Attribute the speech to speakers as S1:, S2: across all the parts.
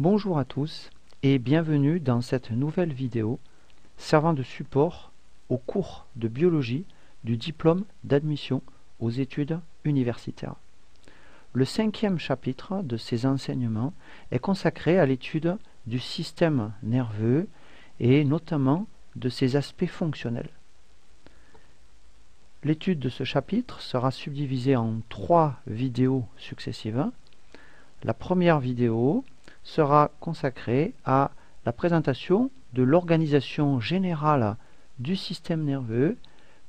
S1: Bonjour à tous et bienvenue dans cette nouvelle vidéo servant de support au cours de biologie du diplôme d'admission aux études universitaires. Le 5e chapitre de ces enseignements est consacré à l'étude du système nerveux et notamment de ses aspects fonctionnels. L'étude de ce chapitre sera subdivisée en 3 vidéos successives. La première vidéo sera consacrée à la présentation de l'organisation générale du système nerveux,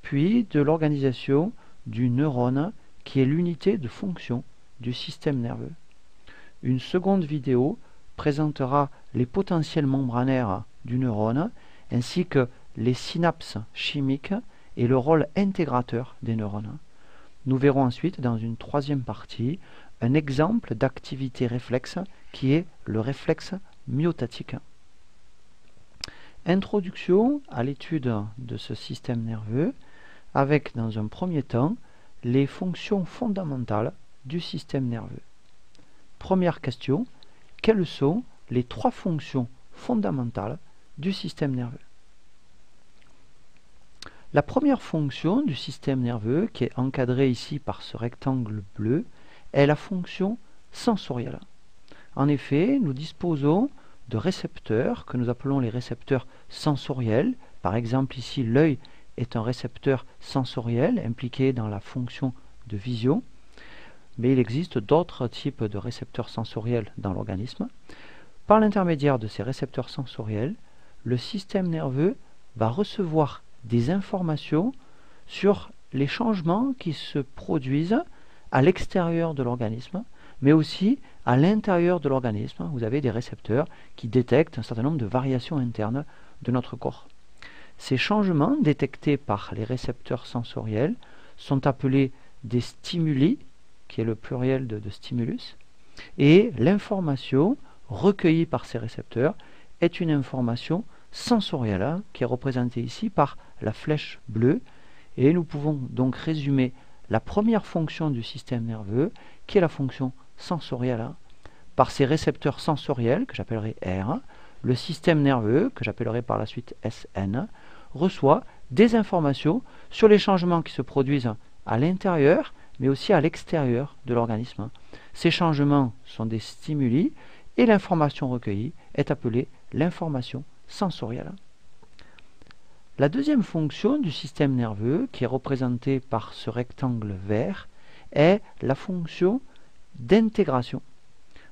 S1: puis de l'organisation du neurone qui est l'unité de fonction du système nerveux. Une seconde vidéo présentera les potentiels membranaires du neurone ainsi que les synapses chimiques et le rôle intégrateur des neurones. Nous verrons ensuite dans une troisième partie un exemple d'activité réflexe qui est le réflexe myotatique. Introduction à l'étude de ce système nerveux avec dans un premier temps les fonctions fondamentales du système nerveux. Première question, quelles sont les 3 fonctions fondamentales du système nerveux? La première fonction du système nerveux, qui est encadrée ici par ce rectangle bleu, est la fonction sensorielle. En effet, nous disposons de récepteurs que nous appelons les récepteurs sensoriels. Par exemple, ici, l'œil est un récepteur sensoriel impliqué dans la fonction de vision. Mais il existe d'autres types de récepteurs sensoriels dans l'organisme. Par l'intermédiaire de ces récepteurs sensoriels, le système nerveux va recevoir des informations sur les changements qui se produisent à l'extérieur de l'organisme, mais aussi à l'intérieur de l'organisme. Vous avez des récepteurs qui détectent un certain nombre de variations internes de notre corps. Ces changements détectés par les récepteurs sensoriels sont appelés des stimuli, qui est le pluriel de stimulus, et l'information recueillie par ces récepteurs est une information sensorielle, qui est représentée ici par la flèche bleue, et nous pouvons donc résumer la première fonction du système nerveux, qui est la fonction sensorielle. Par ces récepteurs sensoriels, que j'appellerai R, le système nerveux, que j'appellerai par la suite SN, reçoit des informations sur les changements qui se produisent à l'intérieur, mais aussi à l'extérieur de l'organisme. Ces changements sont des stimuli, et l'information recueillie est appelée l'information sensorielle. La deuxième fonction du système nerveux, qui est représentée par ce rectangle vert, est la fonction d'intégration.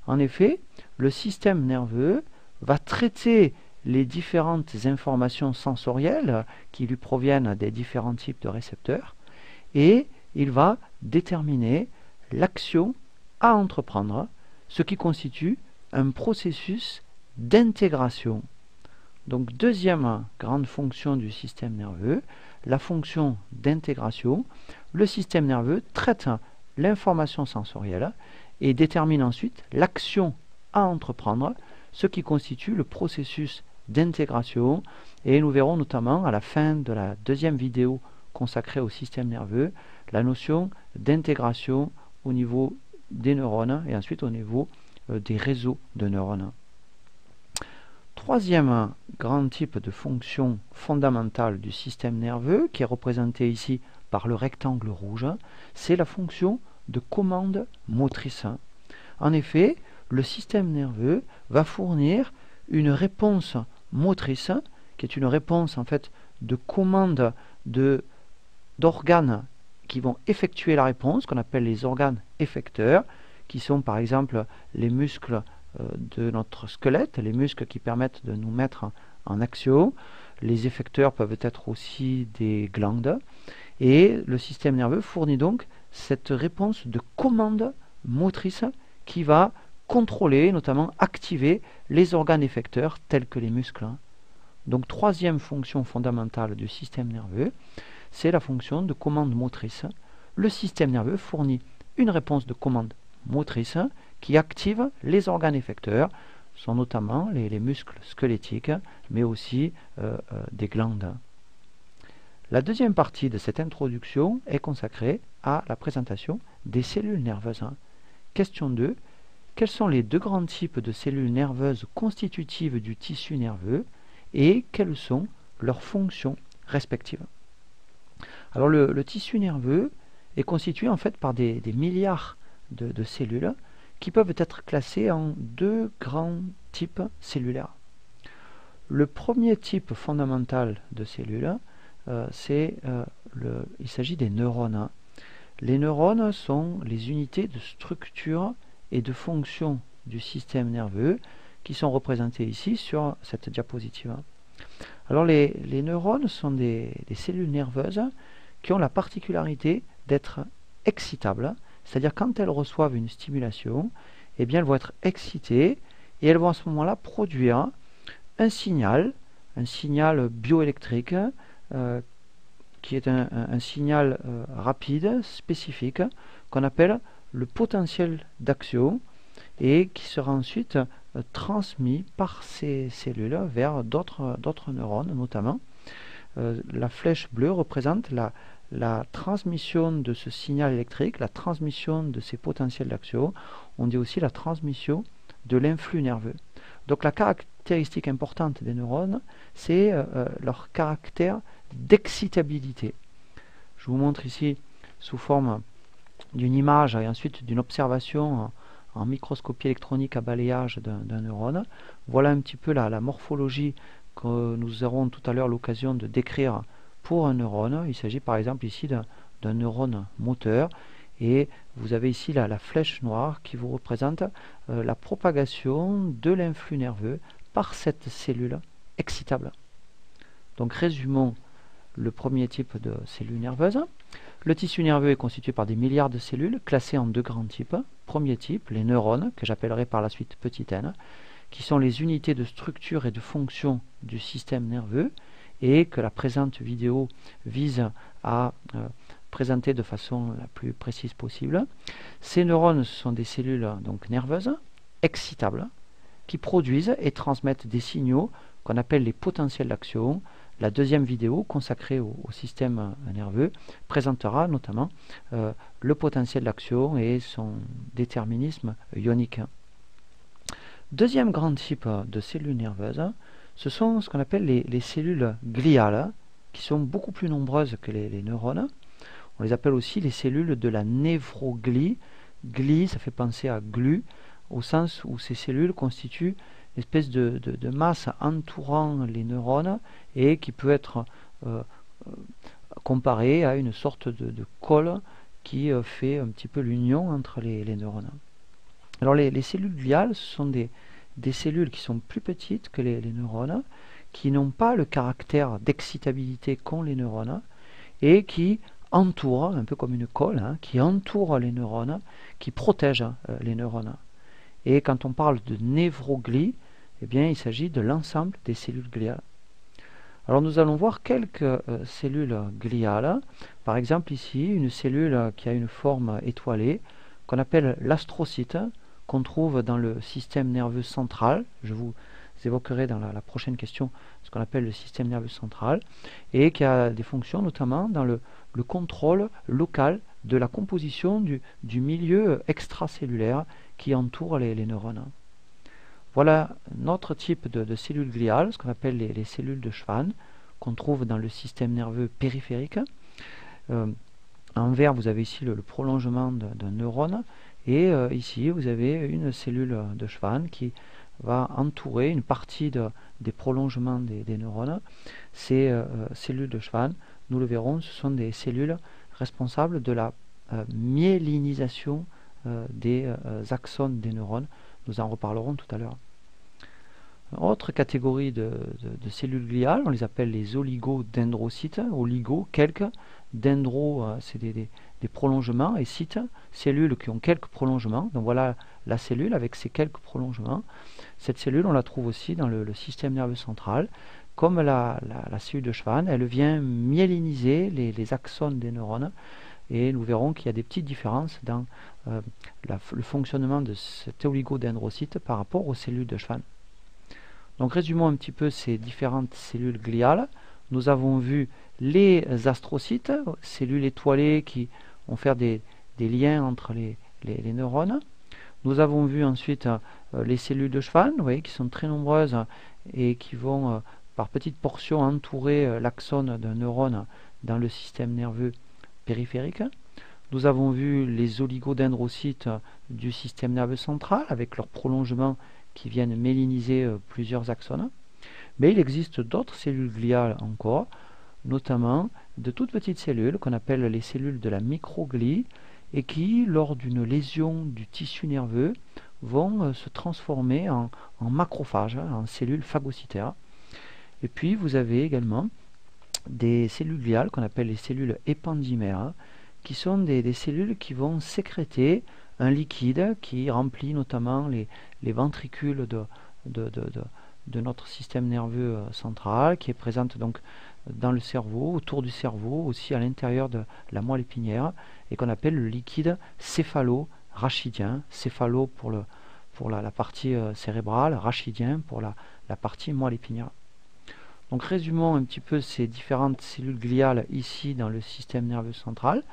S1: En effet, le système nerveux va traiter les différentes informations sensorielles qui lui proviennent des différents types de récepteurs et il va déterminer l'action à entreprendre, ce qui constitue un processus d'intégration. Donc, deuxième grande fonction du système nerveux, la fonction d'intégration. Le système nerveux traite l'information sensorielle et détermine ensuite l'action à entreprendre, ce qui constitue le processus d'intégration. Et nous verrons notamment à la fin de la deuxième vidéo consacrée au système nerveux la notion d'intégration au niveau des neurones et ensuite au niveau des réseaux de neurones. Troisième grand type de fonction fondamentale du système nerveux, qui est représenté ici par le rectangle rouge, c'est la fonction de commande motrice. En effet, le système nerveux va fournir une réponse motrice, qui est une réponse en fait de commande d'organes qui vont effectuer la réponse, qu'on appelle les organes effecteurs, qui sont par exemple les muscles de notre squelette, les muscles qui permettent de nous mettre en action. Les effecteurs peuvent être aussi des glandes. Et le système nerveux fournit donc cette réponse de commande motrice qui va contrôler, notamment activer les organes effecteurs tels que les muscles. Donc, troisième fonction fondamentale du système nerveux, c'est la fonction de commande motrice. Le système nerveux fournit une réponse de commande motrice qui active les organes effecteurs, sont notamment les muscles squelettiques, mais aussi des glandes. La deuxième partie de cette introduction est consacrée à la présentation des cellules nerveuses. Question 2. quels sont les deux grands types de cellules nerveuses constitutives du tissu nerveux et quelles sont leurs fonctions respectives. Alors le tissu nerveux est constitué en fait par des milliards de cellules qui peuvent être classées en deux grands types cellulaires. Le premier type fondamental de cellules, il s'agit des neurones. Les neurones sont les unités de structure et de fonction du système nerveux qui sont représentés ici sur cette diapositive. Alors les neurones sont des cellules nerveuses qui ont la particularité d'être excitables, c'est-à-dire quand elles reçoivent une stimulation, eh bien elles vont être excitées et elles vont à ce moment-là produire un signal bioélectrique qui est un signal rapide, spécifique, qu'on appelle le potentiel d'action et qui sera ensuite transmis par ces cellules vers d'autres neurones notamment. La flèche bleue représente la transmission de ce signal électrique, la transmission de ces potentiels d'action. On dit aussi la transmission de l'influx nerveux. Donc la caractéristique importante des neurones, c'est leur caractère d'excitabilité. Je vous montre ici sous forme d'une image et ensuite d'une observation en microscopie électronique à balayage d'un neurone. Voilà un petit peu la morphologie que nous aurons tout à l'heure l'occasion de décrire pour un neurone. Il s'agit par exemple ici d'un neurone moteur et vous avez ici la flèche noire qui vous représente la propagation de l'influx nerveux par cette cellule excitable. Donc résumons le premier type de cellules nerveuses. Le tissu nerveux est constitué par des milliards de cellules classées en deux grands types. Premier type, les neurones, que j'appellerai par la suite petit n, qui sont les unités de structure et de fonction du système nerveux et que la présente vidéo vise à présenter de façon la plus précise possible. Ces neurones sont des cellules donc nerveuses, excitables, qui produisent et transmettent des signaux qu'on appelle les potentiels d'action. La deuxième vidéo consacrée au système nerveux présentera notamment le potentiel d'action et son déterminisme ionique. Deuxième grand type de cellules nerveuses, ce sont ce qu'on appelle les cellules gliales, qui sont beaucoup plus nombreuses que les neurones. On les appelle aussi les cellules de la névroglie. Glie, ça fait penser à glu, au sens où ces cellules constituent une espèce de masse entourant les neurones et qui peut être comparée à une sorte de colle qui fait un petit peu l'union entre les neurones. Alors les cellules gliales, ce sont des cellules qui sont plus petites que les neurones, qui n'ont pas le caractère d'excitabilité qu'ont les neurones et qui entourent, un peu comme une colle, qui entourent les neurones, qui protègent les neurones. Et quand on parle de névroglie, eh bien, il s'agit de l'ensemble des cellules gliales. Alors nous allons voir quelques cellules gliales. Par exemple ici, une cellule qui a une forme étoilée, qu'on appelle l'astrocyte, qu'on trouve dans le système nerveux central. Je vous évoquerai dans la prochaine question ce qu'on appelle le système nerveux central, et qui a des fonctions notamment dans le contrôle local de la composition du milieu extracellulaire qui entoure les neurones. Voilà notre type de cellules gliales, ce qu'on appelle les cellules de Schwann, qu'on trouve dans le système nerveux périphérique. En vert, vous avez ici le prolongement d'un neurone, et ici, vous avez une cellule de Schwann qui va entourer une partie des prolongements des neurones. Ces cellules de Schwann, nous le verrons, ce sont des cellules responsables de la myélinisation des axones des neurones. Nous en reparlerons tout à l'heure. Autre catégorie de cellules gliales, on les appelle les oligodendrocytes. Oligo, quelques. Dendro, c'est des prolongements. Et cytes, cellules qui ont quelques prolongements. Donc voilà la cellule avec ses quelques prolongements. Cette cellule, on la trouve aussi dans le système nerveux central. Comme la cellule de Schwann, elle vient myéliniser les axones des neurones. Et nous verrons qu'il y a des petites différences dans le fonctionnement de cet oligodendrocyte par rapport aux cellules de Schwann. Donc résumons un petit peu ces différentes cellules gliales. Nous avons vu les astrocytes, cellules étoilées qui vont faire des liens entre les neurones. Nous avons vu ensuite les cellules de Schwann, vous voyez, qui sont très nombreuses et qui vont par petites portions entourer l'axone d'un neurone dans le système nerveux périphérique. Nous avons vu les oligodendrocytes du système nerveux central avec leur prolongement qui viennent méliniser plusieurs axones. Mais il existe d'autres cellules gliales encore, notamment de toutes petites cellules qu'on appelle les cellules de la microglie et qui, lors d'une lésion du tissu nerveux, vont se transformer en macrophages, en cellules phagocytaires. Et puis vous avez également des cellules gliales qu'on appelle les cellules épandymères, qui sont des cellules qui vont sécréter un liquide qui remplit notamment les ventricules de notre système nerveux central, qui est présente donc dans le cerveau, autour du cerveau, aussi à l'intérieur de la moelle épinière, et qu'on appelle le liquide céphalo-rachidien, céphalo pour la partie cérébrale, rachidien pour la partie moelle épinière. Donc résumons un petit peu ces différentes cellules gliales ici dans le système nerveux central.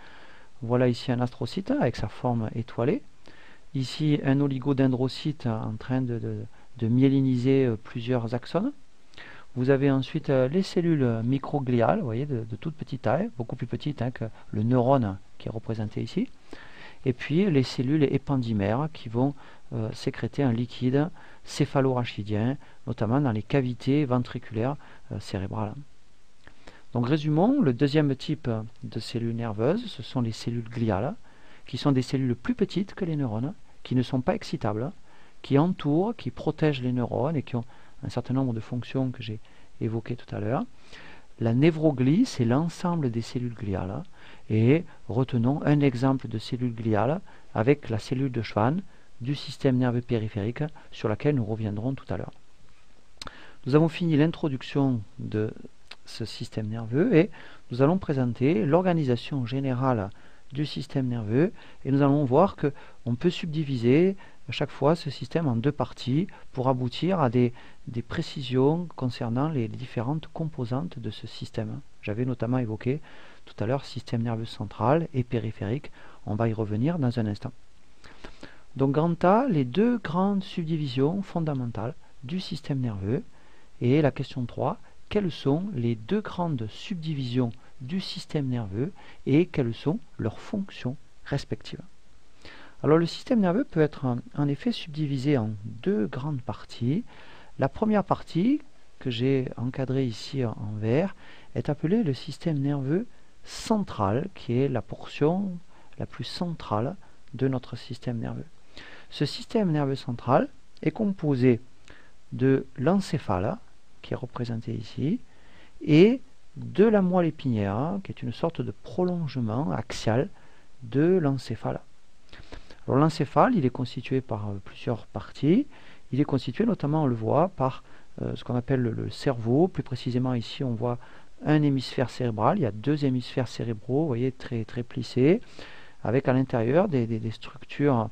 S1: Voilà ici un astrocyte avec sa forme étoilée. Ici un oligodendrocyte en train de myéliniser plusieurs axones. Vous avez ensuite les cellules microgliales, vous voyez, de toute petite taille, beaucoup plus petites que le neurone qui est représenté ici. Et puis les cellules épandymères qui vont sécréter un liquide céphalo-rachidien, notamment dans les cavités ventriculaires cérébrales. Donc résumons, le deuxième type de cellules nerveuses, ce sont les cellules gliales, qui sont des cellules plus petites que les neurones, qui ne sont pas excitables, qui entourent, qui protègent les neurones et qui ont un certain nombre de fonctions que j'ai évoquées tout à l'heure. La névroglie, c'est l'ensemble des cellules gliales. Et retenons un exemple de cellule gliale avec la cellule de Schwann du système nerveux périphérique sur laquelle nous reviendrons tout à l'heure. Nous avons fini l'introduction de ce système nerveux et nous allons présenter l'organisation générale du système nerveux et nous allons voir qu'on peut subdiviser à chaque fois ce système en deux parties pour aboutir à des précisions concernant les différentes composantes de ce système. J'avais notamment évoqué tout à l'heure système nerveux central et périphérique, on va y revenir dans un instant. Donc grand A, les deux grandes subdivisions fondamentales du système nerveux et la question 3, quelles sont les deux grandes subdivisions du système nerveux et quelles sont leurs fonctions respectives. Alors le système nerveux peut être en effet subdivisé en deux grandes parties. La première partie, que j'ai encadrée ici en vert, est appelée le système nerveux central, qui est la portion la plus centrale de notre système nerveux. Ce système nerveux central est composé de l'encéphale, qui est représenté ici, et de la moelle épinière, qui est une sorte de prolongement axial de l'encéphale. Alors l'encéphale, il est constitué par plusieurs parties. Il est constitué notamment, on le voit, par ce qu'on appelle le cerveau. Plus précisément ici, on voit un hémisphère cérébral. Il y a deux hémisphères cérébraux, vous voyez, très plissés, avec à l'intérieur des structures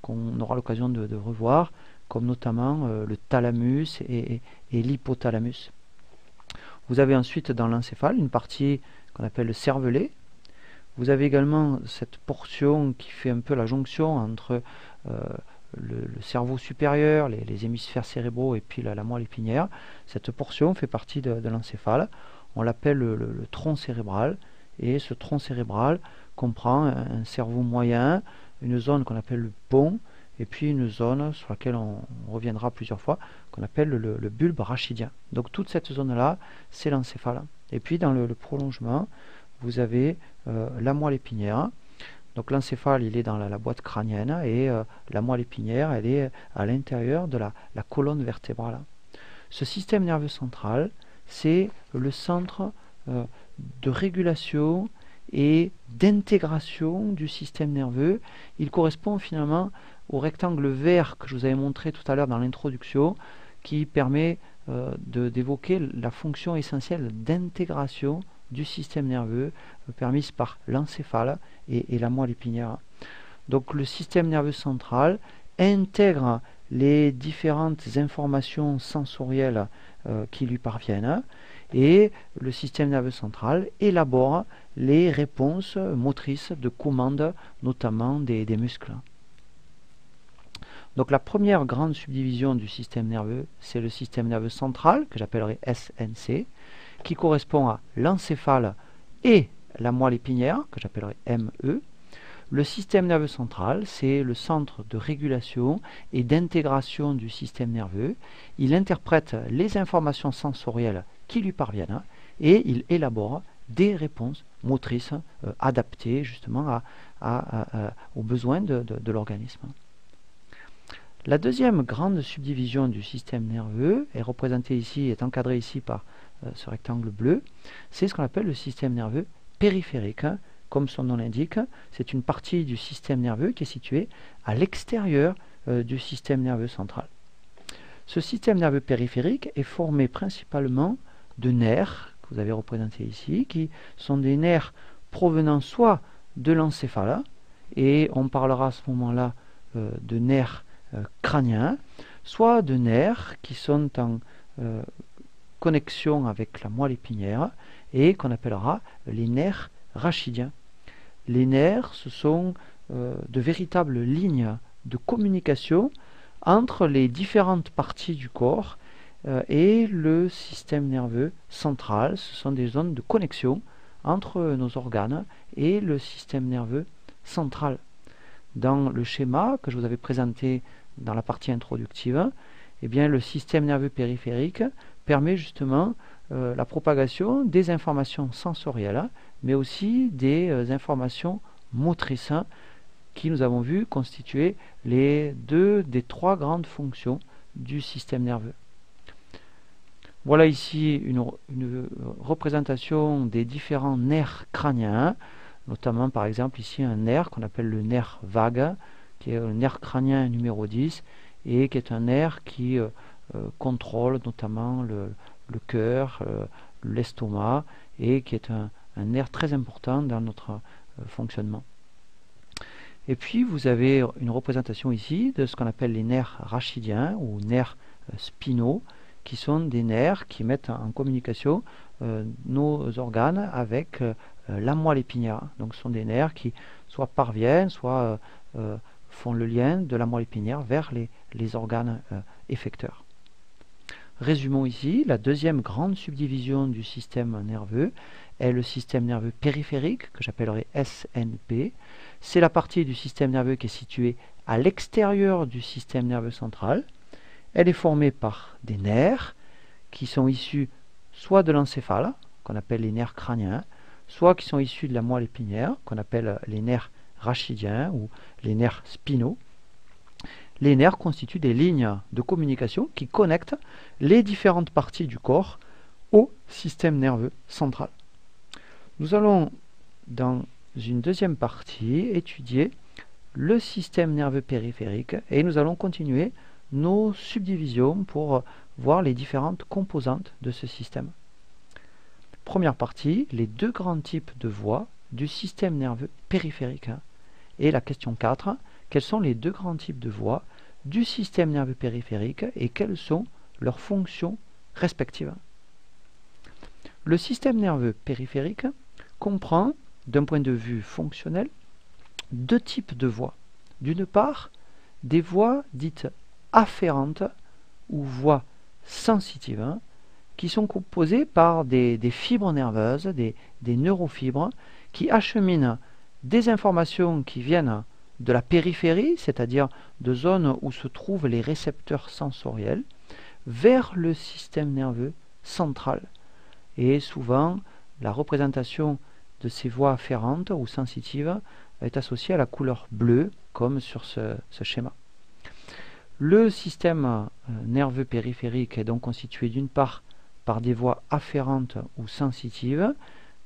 S1: qu'on aura l'occasion de revoir, comme notamment le thalamus et l'hypothalamus. Vous avez ensuite dans l'encéphale une partie qu'on appelle le cervelet. Vous avez également cette portion qui fait un peu la jonction entre le cerveau supérieur, les hémisphères cérébraux et puis la moelle épinière. Cette portion fait partie de l'encéphale. On l'appelle le tronc cérébral. Et ce tronc cérébral comprend un cerveau moyen, une zone qu'on appelle le pont, et puis une zone sur laquelle on reviendra plusieurs fois, qu'on appelle le bulbe rachidien. Donc toute cette zone-là, c'est l'encéphale. Et puis dans le prolongement, vous avez la moelle épinière. Donc l'encéphale, il est dans la boîte crânienne, et la moelle épinière, elle est à l'intérieur de la colonne vertébrale. Ce système nerveux central, c'est le centre de régulation et d'intégration du système nerveux. Il correspond finalement au rectangle vert que je vous avais montré tout à l'heure dans l'introduction, qui permet d'évoquer la fonction essentielle d'intégration du système nerveux permise par l'encéphale et la moelle épinière. Donc le système nerveux central intègre les différentes informations sensorielles qui lui parviennent, et le système nerveux central élabore les réponses motrices de commande, notamment des muscles. Donc la première grande subdivision du système nerveux, c'est le système nerveux central, que j'appellerai SNC, qui correspond à l'encéphale et la moelle épinière, que j'appellerai ME. Le système nerveux central, c'est le centre de régulation et d'intégration du système nerveux. Il interprète les informations sensorielles qui lui parviennent et il élabore des réponses motrices adaptées justement aux besoins de l'organisme. La deuxième grande subdivision du système nerveux est représentée ici, est encadrée ici par ce rectangle bleu, c'est ce qu'on appelle le système nerveux périphérique. Comme son nom l'indique, c'est une partie du système nerveux qui est située à l'extérieur du système nerveux central. Ce système nerveux périphérique est formé principalement de nerfs, que vous avez représentés ici, qui sont des nerfs provenant soit de l'encéphale, et on parlera à ce moment-là de nerfs crâniens, soit de nerfs qui sont en connexion avec la moelle épinière et qu'on appellera les nerfs rachidiens. Les nerfs, ce sont de véritables lignes de communication entre les différentes parties du corps et le système nerveux central. Ce sont des zones de connexion entre nos organes et le système nerveux central. Dans le schéma que je vous avais présenté dans la partie introductive, eh bien, le système nerveux périphérique permet justement la propagation des informations sensorielles, mais aussi des informations motrices qui, nous avons vu, constituaient les deux des trois grandes fonctions du système nerveux. Voilà ici une représentation des différents nerfs crâniens, notamment par exemple ici un nerf qu'on appelle le nerf vague, qui est le nerf crânien numéro 10 et qui est un nerf qui contrôle notamment le cœur, l'estomac et qui est un nerf très important dans notre fonctionnement. Et puis vous avez une représentation ici de ce qu'on appelle les nerfs rachidiens ou nerfs spinaux, qui sont des nerfs qui mettent en communication nos organes avec la moelle épinière. Donc ce sont des nerfs qui soit parviennent, soit font le lien de la moelle épinière vers les organes effecteurs. Résumons ici, la deuxième grande subdivision du système nerveux est le système nerveux périphérique, que j'appellerai SNP. C'est la partie du système nerveux qui est située à l'extérieur du système nerveux central. Elle est formée par des nerfs qui sont issus soit de l'encéphale, qu'on appelle les nerfs crâniens, soit qui sont issus de la moelle épinière, qu'on appelle les nerfs rachidiens ou les nerfs spinaux. Les nerfs constituent des lignes de communication qui connectent les différentes parties du corps au système nerveux central. Nous allons, dans une deuxième partie, étudier le système nerveux périphérique et nous allons continuer nos subdivisions pour voir les différentes composantes de ce système. Première partie, les deux grands types de voies du système nerveux périphérique. Et la question 4, quels sont les deux grands types de voies du système nerveux périphérique et quelles sont leurs fonctions respectives? Le système nerveux périphérique comprend, d'un point de vue fonctionnel, deux types de voies. D'une part, des voies dites afférentes ou voies sensitives, qui sont composées par des fibres nerveuses, des neurofibres, qui acheminent des informations qui viennent de la périphérie, c'est-à-dire de zones où se trouvent les récepteurs sensoriels, vers le système nerveux central. Et souvent, la représentation de ces voies afférentes ou sensitives est associée à la couleur bleue, comme sur ce schéma. Le système nerveux périphérique est donc constitué d'une part par des voies afférentes ou sensitives,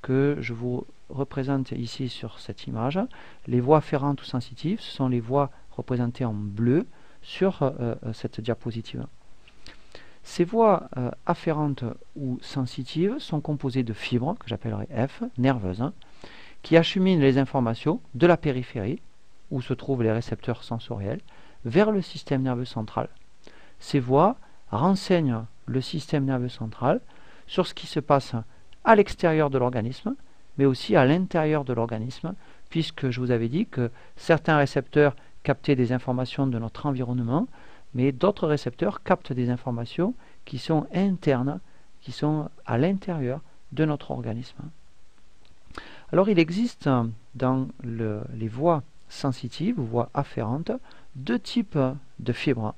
S1: que je vous représente ici sur cette image. Les voies afférentes ou sensitives, ce sont les voies représentées en bleu sur cette diapositive. Ces voies afférentes ou sensitives sont composées de fibres, que j'appellerai F, nerveuses, qui acheminent les informations de la périphérie, où se trouvent les récepteurs sensoriels, vers le système nerveux central. Ces voies renseignent le système nerveux central sur ce qui se passe à l'extérieur de l'organisme, mais aussi à l'intérieur de l'organisme, puisque je vous avais dit que certains récepteurs capter des informations de notre environnement, mais d'autres récepteurs captent des informations qui sont internes, qui sont à l'intérieur de notre organisme. Alors il existe dans les voies sensitives ou voies afférentes deux types de fibres.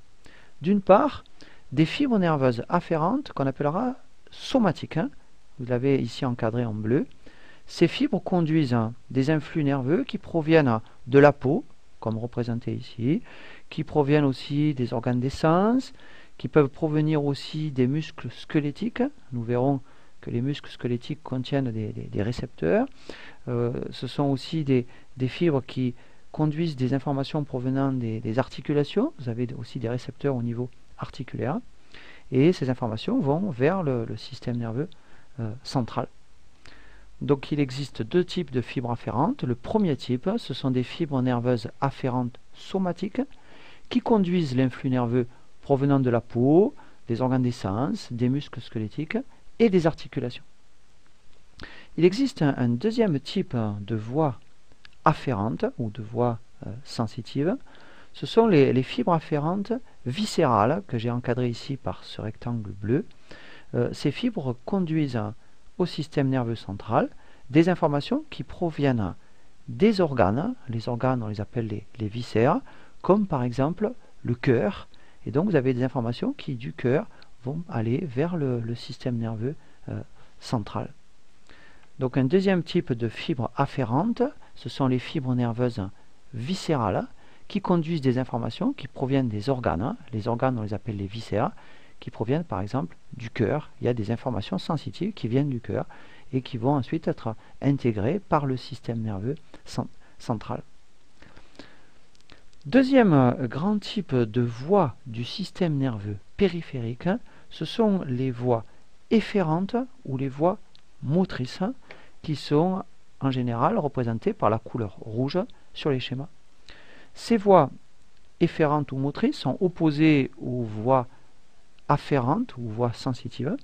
S1: D'une part, des fibres nerveuses afférentes qu'on appellera somatiques. Vous l'avez ici encadré en bleu. Ces fibres conduisent des influx nerveux qui proviennent de la peau, comme représenté ici, qui proviennent aussi des organes des sens, qui peuvent provenir aussi des muscles squelettiques. Nous verrons que les muscles squelettiques contiennent des récepteurs. Ce sont aussi des fibres qui conduisent des informations provenant des articulations. Vous avez aussi des récepteurs au niveau articulaire. Et ces informations vont vers le système nerveux central. Donc il existe deux types de fibres afférentes. Le premier type, ce sont des fibres nerveuses afférentes somatiques qui conduisent l'influx nerveux provenant de la peau, des organes des sens, des muscles squelettiques et des articulations. Il existe un deuxième type de voies afférentes ou de voies sensitives. Ce sont les fibres afférentes viscérales que j'ai encadrées ici par ce rectangle bleu. Ces fibres conduisent au système nerveux central des informations qui proviennent des organes. Les organes, on les appelle les viscères, comme par exemple le cœur. Et donc vous avez des informations qui du cœur vont aller vers le système nerveux central. Donc un deuxième type de fibres afférentes, ce sont les fibres nerveuses viscérales qui conduisent des informations qui proviennent des organes. Les organes, on les appelle les viscères, qui proviennent par exemple du cœur. Il y a des informations sensitives qui viennent du cœur et qui vont ensuite être intégrées par le système nerveux central. Deuxième grand type de voies du système nerveux périphérique, ce sont les voies efférentes ou les voies motrices qui sont en général représentées par la couleur rouge sur les schémas. Ces voies efférentes ou motrices sont opposées aux voies afférentes ou voies sensitives.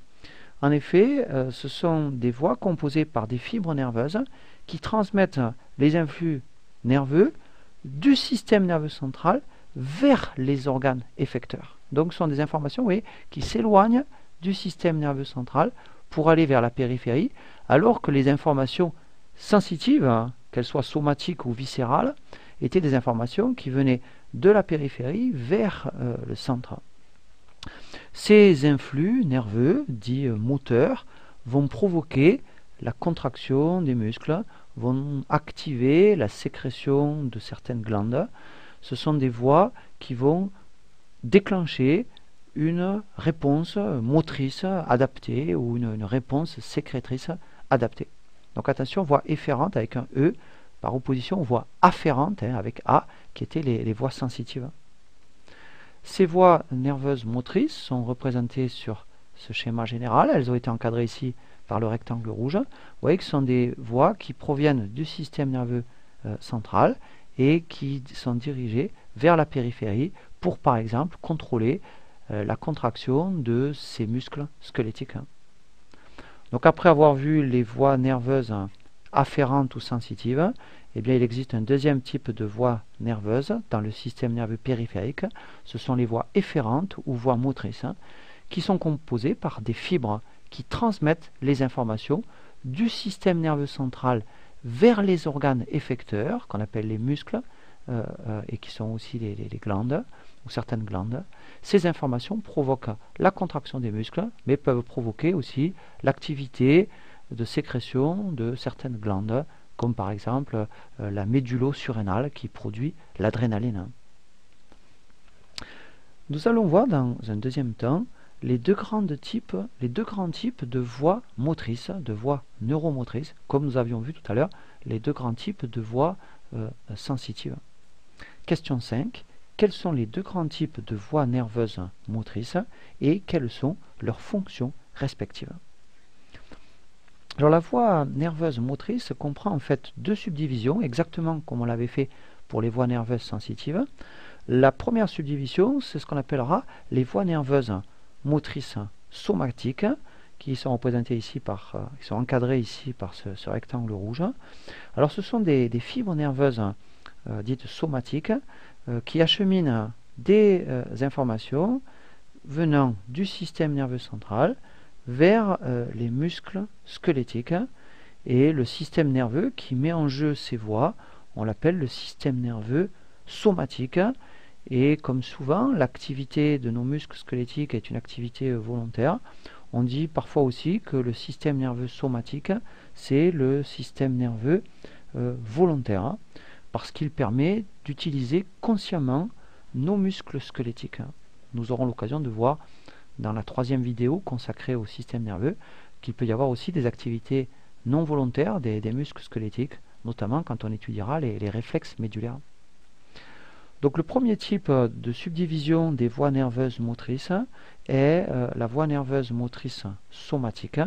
S1: En effet, ce sont des voies composées par des fibres nerveuses qui transmettent les influx nerveux du système nerveux central vers les organes effecteurs. Donc ce sont des informations, vous voyez, qui s'éloignent du système nerveux central pour aller vers la périphérie, alors que les informations sensitives, qu'elles soient somatiques ou viscérales, étaient des informations qui venaient de la périphérie vers le centre. Ces influx nerveux, dits moteurs, vont provoquer la contraction des muscles, vont activer la sécrétion de certaines glandes. Ce sont des voies qui vont déclencher une réponse motrice adaptée ou une réponse sécrétrice adaptée. Donc attention, voie efférente avec un E, par opposition aux voies afférentes avec A, qui étaient les voies sensitives. Ces voies nerveuses motrices sont représentées sur ce schéma général. Elles ont été encadrées ici par le rectangle rouge. Vous voyez que ce sont des voies qui proviennent du système nerveux central et qui sont dirigées vers la périphérie pour, par exemple, contrôler la contraction de ces muscles squelettiques. Donc après avoir vu les voies nerveuses afférentes ou sensitives, eh bien, il existe un deuxième type de voies nerveuses dans le système nerveux périphérique. Ce sont les voies efférentes ou voies motrices qui sont composées par des fibres qui transmettent les informations du système nerveux central vers les organes effecteurs, qu'on appelle les muscles, et qui sont aussi les glandes, ou certaines glandes. Ces informations provoquent la contraction des muscles, mais peuvent provoquer aussi l'activité de sécrétion de certaines glandes, comme par exemple la médullo-surrénale qui produit l'adrénaline. Nous allons voir dans un deuxième temps les deux grands types de voies motrices, de voies neuromotrices, comme nous avions vu tout à l'heure, les deux grands types de voies sensitives. Question 5. Quels sont les deux grands types de voies nerveuses motrices et quelles sont leurs fonctions respectives? Alors la voie nerveuse motrice comprend en fait deux subdivisions, exactement comme on l'avait fait pour les voies nerveuses sensitives. La première subdivision, c'est ce qu'on appellera les voies nerveuses motrices somatiques, qui sont représentées ici qui sont encadrées ici par ce rectangle rouge. Alors ce sont des fibres nerveuses dites somatiques qui achemine des informations venant du système nerveux central vers les muscles squelettiques, et le système nerveux qui met en jeu ces voies, on l'appelle le système nerveux somatique. Et comme souvent, l'activité de nos muscles squelettiques est une activité volontaire. On dit parfois aussi que le système nerveux somatique, c'est le système nerveux volontaire, parce qu'il permet d'utiliser consciemment nos muscles squelettiques. Nous aurons l'occasion de voir dans la troisième vidéo consacrée au système nerveux qu'il peut y avoir aussi des activités non volontaires des muscles squelettiques, notamment quand on étudiera les réflexes médulaires. Donc le premier type de subdivision des voies nerveuses motrices est la voie nerveuse motrice somatique,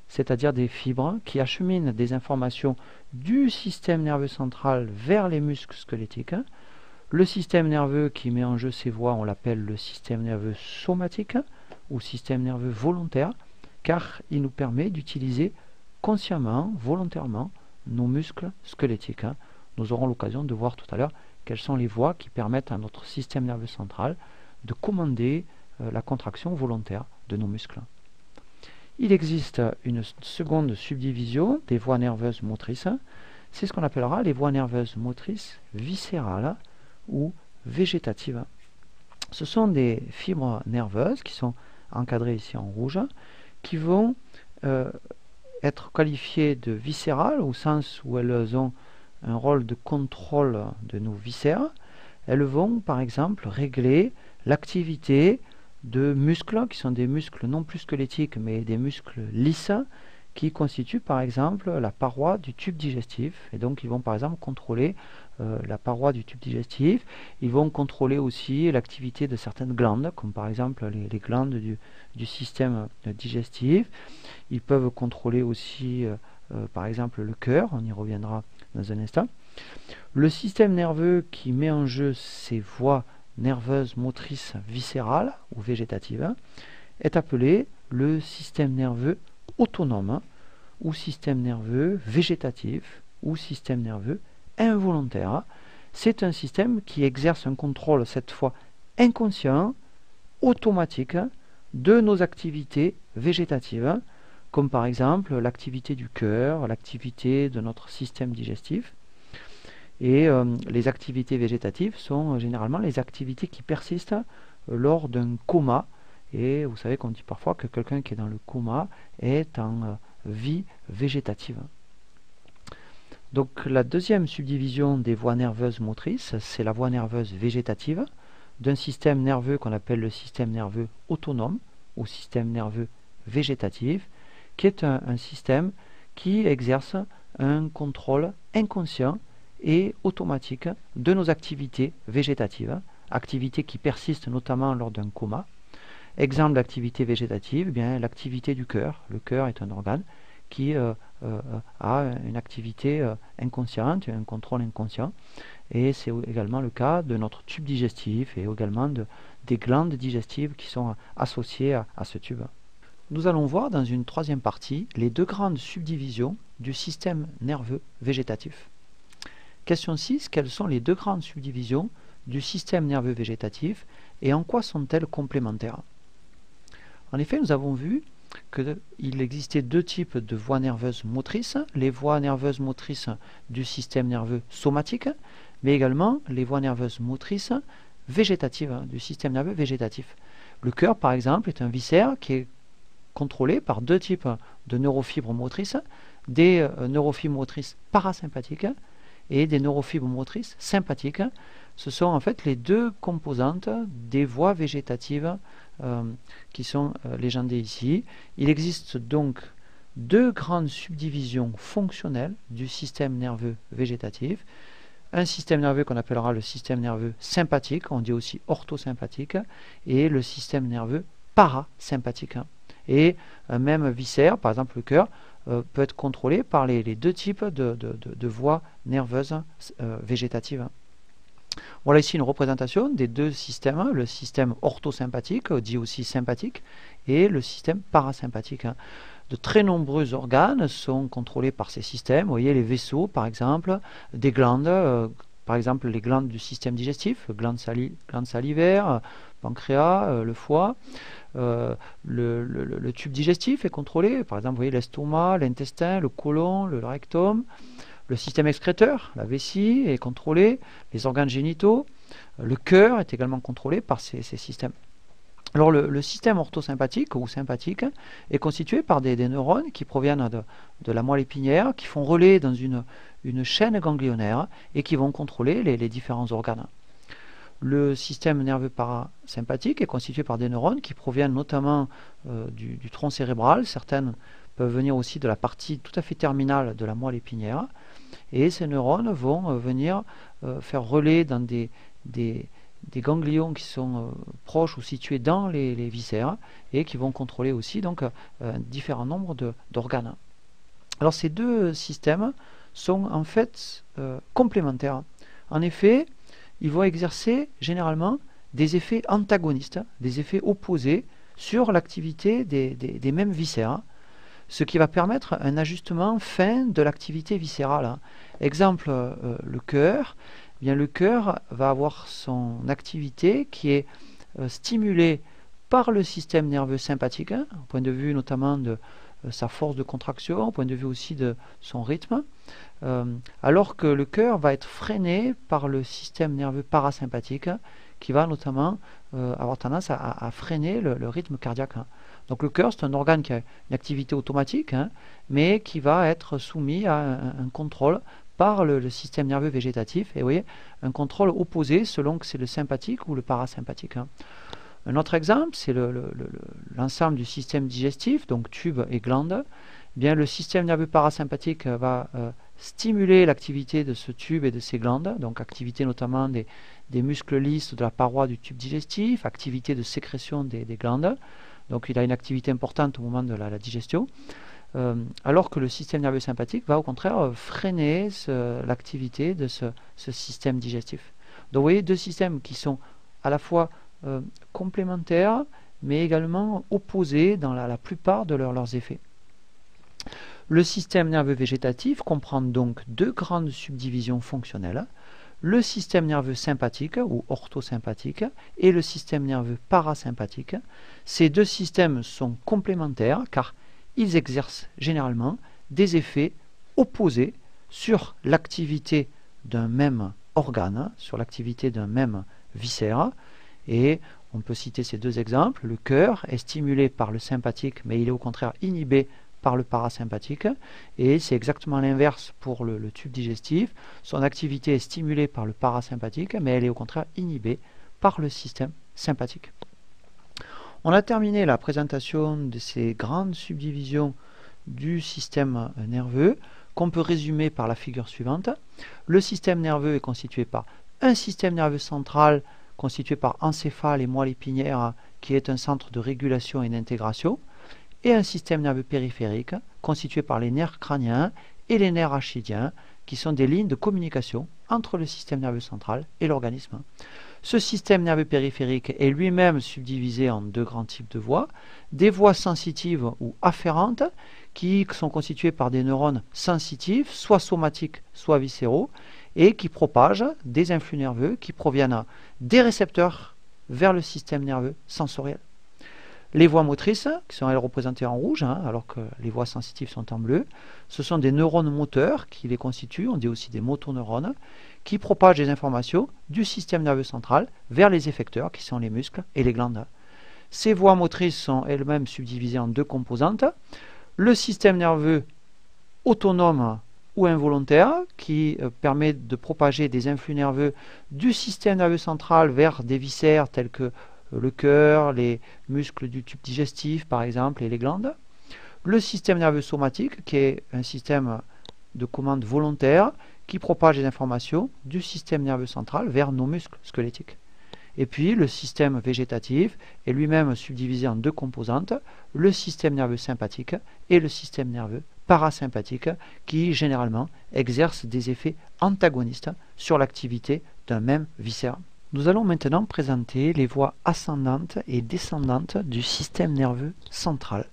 S1: c'est-à-dire des fibres qui acheminent des informations du système nerveux central vers les muscles squelettiques. Le système nerveux qui met en jeu ces voies, on l'appelle le système nerveux somatique ou système nerveux volontaire, car il nous permet d'utiliser consciemment, volontairement, nos muscles squelettiques. Nous aurons l'occasion de voir tout à l'heure quelles sont les voies qui permettent à notre système nerveux central de commander la contraction volontaire de nos muscles. Il existe une seconde subdivision des voies nerveuses motrices, c'est ce qu'on appellera les voies nerveuses motrices viscérales ou végétatives. Ce sont des fibres nerveuses qui sont encadrées ici en rouge, qui vont être qualifiées de viscérales au sens où elles ont un rôle de contrôle de nos viscères. Elles vont par exemple régler l'activité de muscles qui sont des muscles non plus squelettiques mais des muscles lisses qui constituent par exemple la paroi du tube digestif, et donc ils vont par exemple contrôler la paroi du tube digestif. Ils vont contrôler aussi l'activité de certaines glandes, comme par exemple les glandes du système digestif. Ils peuvent contrôler aussi par exemple le cœur, on y reviendra dans un instant. Le système nerveux qui met en jeu ces voies nerveuses motrices viscérales ou végétatives est appelé le système nerveux autonome ou système nerveux végétatif ou système nerveux involontaire. C'est un système qui exerce un contrôle cette fois inconscient, automatique de nos activités végétatives, comme par exemple l'activité du cœur, l'activité de notre système digestif. Et les activités végétatives sont généralement les activités qui persistent lors d'un coma. Et vous savez qu'on dit parfois que quelqu'un qui est dans le coma est en vie végétative. Donc la deuxième subdivision des voies nerveuses motrices, c'est la voie nerveuse végétative d'un système nerveux qu'on appelle le système nerveux autonome ou système nerveux végétatif, qui est un système qui exerce un contrôle inconscient et automatique de nos activités végétatives, activités qui persistent notamment lors d'un coma. Exemple d'activité végétative, bien l'activité du cœur. Le cœur est un organe qui a une activité inconsciente, un contrôle inconscient, et c'est également le cas de notre tube digestif et également des glandes digestives qui sont associées à ce tube. Nous allons voir dans une troisième partie les deux grandes subdivisions du système nerveux végétatif. Question 6. Quelles sont les deux grandes subdivisions du système nerveux végétatif et en quoi sont-elles complémentaires? En effet, nous avons vu qu'il existait deux types de voies nerveuses motrices, les voies nerveuses motrices du système nerveux somatique, mais également les voies nerveuses motrices végétatives du système nerveux végétatif. Le cœur, par exemple, est un viscère qui est contrôlé par deux types de neurofibres motrices, des neurofibres motrices parasympathiques et des neurofibres motrices sympathiques. Ce sont en fait les deux composantes des voies végétatives qui sont légendées ici. Il existe donc deux grandes subdivisions fonctionnelles du système nerveux végétatif. Un système nerveux qu'on appellera le système nerveux sympathique, on dit aussi orthosympathique, et le système nerveux parasympathique. Et un même viscère, par exemple le cœur, peut être contrôlé par les deux types de voies nerveuses végétatives. Voilà ici une représentation des deux systèmes, le système orthosympathique, dit aussi sympathique, et le système parasympathique. De très nombreux organes sont contrôlés par ces systèmes. Vous voyez les vaisseaux, par exemple, des glandes par exemple les glandes du système digestif, glandes salivaires, pancréas, le foie. Le tube digestif est contrôlé, par exemple, vous voyez l'estomac, l'intestin, le côlon, le rectum. Le système excréteur, la vessie, est contrôlé, les organes génitaux. Le cœur est également contrôlé par ces systèmes. Alors le système orthosympathique ou sympathique est constitué par des neurones qui proviennent de la moelle épinière, qui font relais dans une chaîne ganglionnaire et qui vont contrôler les différents organes. Le système nerveux parasympathique est constitué par des neurones qui proviennent notamment du tronc cérébral. Certaines peuvent venir aussi de la partie tout à fait terminale de la moelle épinière. Et ces neurones vont venir faire relais dans des ganglions qui sont proches ou situés dans les viscères et qui vont contrôler aussi donc un différent nombre d'organes. Alors ces deux systèmes sont en fait complémentaires. En effet, ils vont exercer généralement des effets antagonistes, des effets opposés sur l'activité des mêmes viscères, ce qui va permettre un ajustement fin de l'activité viscérale. Exemple, le cœur. Eh bien, le cœur va avoir son activité qui est stimulée par le système nerveux sympathique, au point de vue notamment de sa force de contraction, au point de vue aussi de son rythme, alors que le cœur va être freiné par le système nerveux parasympathique qui va notamment avoir tendance à freiner le rythme cardiaque. Donc le cœur, c'est un organe qui a une activité automatique, mais qui va être soumis à un contrôle par le système nerveux végétatif, et vous voyez, un contrôle opposé selon que c'est le sympathique ou le parasympathique. Un autre exemple, c'est l'ensemble du système digestif, donc tube et glande. Eh bien, le système nerveux parasympathique va stimuler l'activité de ce tube et de ces glandes, donc activité notamment des muscles lisses de la paroi du tube digestif, activité de sécrétion des glandes. Donc il a une activité importante au moment de la digestion. Alors que le système nerveux sympathique va au contraire freiner l'activité de ce système digestif. Donc vous voyez deux systèmes qui sont à la fois complémentaires, mais également opposés dans la plupart de leurs effets. Le système nerveux végétatif comprend donc deux grandes subdivisions fonctionnelles, le système nerveux sympathique ou orthosympathique et le système nerveux parasympathique. Ces deux systèmes sont complémentaires car ils exercent généralement des effets opposés sur l'activité d'un même organe, sur l'activité d'un même viscère. Et on peut citer ces deux exemples. Le cœur est stimulé par le sympathique, mais il est au contraire inhibé par le parasympathique. Et c'est exactement l'inverse pour le tube digestif. Son activité est stimulée par le parasympathique, mais elle est au contraire inhibée par le système sympathique. On a terminé la présentation de ces grandes subdivisions du système nerveux qu'on peut résumer par la figure suivante. Le système nerveux est constitué par un système nerveux central constitué par encéphale et moelle épinière qui est un centre de régulation et d'intégration, et un système nerveux périphérique constitué par les nerfs crâniens et les nerfs rachidiens qui sont des lignes de communication entre le système nerveux central et l'organisme. Ce système nerveux périphérique est lui-même subdivisé en deux grands types de voies, des voies sensitives ou afférentes qui sont constituées par des neurones sensitifs, soit somatiques, soit viscéraux, et qui propagent des influx nerveux qui proviennent des récepteurs vers le système nerveux sensoriel. Les voies motrices, qui sont elles représentées en rouge, alors que les voies sensitives sont en bleu, ce sont des neurones moteurs qui les constituent, on dit aussi des motoneurones, qui propagent des informations du système nerveux central vers les effecteurs, qui sont les muscles et les glandes. Ces voies motrices sont elles-mêmes subdivisées en deux composantes. Le système nerveux autonome ou involontaire, qui permet de propager des influx nerveux du système nerveux central vers des viscères tels que le cœur, les muscles du tube digestif par exemple et les glandes. Le système nerveux somatique qui est un système de commande volontaire qui propage des informations du système nerveux central vers nos muscles squelettiques. Et puis le système végétatif est lui-même subdivisé en deux composantes, le système nerveux sympathique et le système nerveux parasympathique qui généralement exercent des effets antagonistes sur l'activité d'un même viscère. Nous allons maintenant présenter les voies ascendantes et descendantes du système nerveux central.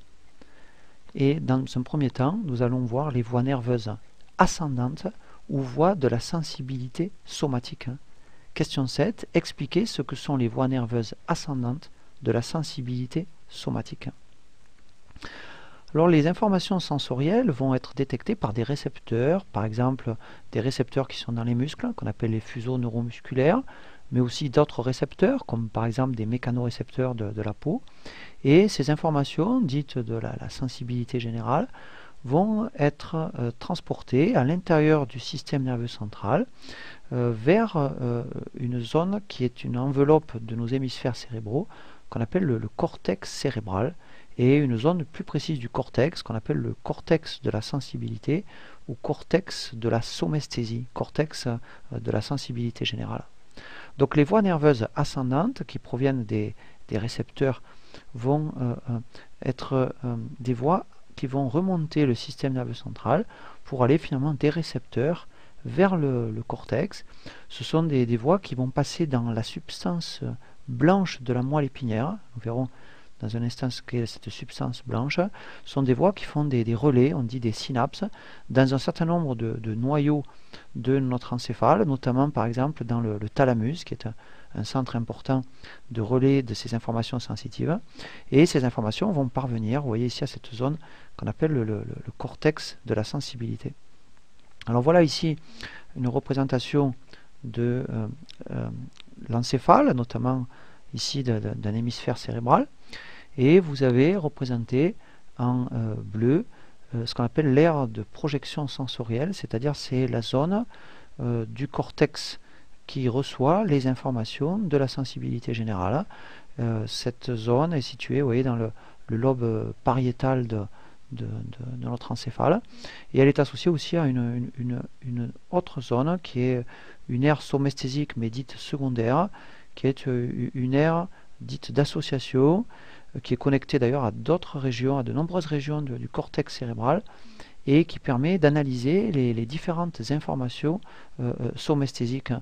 S1: Et dans un premier temps, nous allons voir les voies nerveuses ascendantes ou voies de la sensibilité somatique. Question 7. Expliquez ce que sont les voies nerveuses ascendantes de la sensibilité somatique. Alors les informations sensorielles vont être détectées par des récepteurs, par exemple des récepteurs qui sont dans les muscles, qu'on appelle les fuseaux neuromusculaires, mais aussi d'autres récepteurs, comme par exemple des mécanorécepteurs de la peau. Et ces informations, dites de la sensibilité générale, vont être transportées à l'intérieur du système nerveux central vers une zone qui est une enveloppe de nos hémisphères cérébraux, qu'on appelle le cortex cérébral, et une zone plus précise du cortex qu'on appelle le cortex de la sensibilité ou cortex de la somesthésie, cortex de la sensibilité générale. Donc les voies nerveuses ascendantes qui proviennent des récepteurs vont être des voies qui vont remonter le système nerveux central pour aller finalement des récepteurs vers le cortex. Ce sont des voies qui vont passer dans la substance blanche de la moelle épinière. Nous verrons dans un instant ce qu'est cette substance blanche. Ce sont des voies qui font des relais, on dit des synapses, dans un certain nombre de noyaux de notre encéphale, notamment par exemple dans le thalamus, qui est un centre important de relais de ces informations sensitives. Et ces informations vont parvenir, vous voyez ici, à cette zone qu'on appelle le cortex de la sensibilité. Alors voilà ici une représentation de l'encéphale, notamment ici d'un hémisphère cérébral. Et vous avez représenté en bleu ce qu'on appelle l'aire de projection sensorielle, c'est-à-dire c'est la zone du cortex qui reçoit les informations de la sensibilité générale. Cette zone est située, vous voyez, dans le lobe pariétal de notre encéphale, et elle est associée aussi à une autre zone qui est une aire somesthésique mais dite secondaire, qui est une aire dite d'association, qui est connectée d'ailleurs à d'autres régions, à de nombreuses régions du cortex cérébral, et qui permet d'analyser les différentes informations somesthésiques.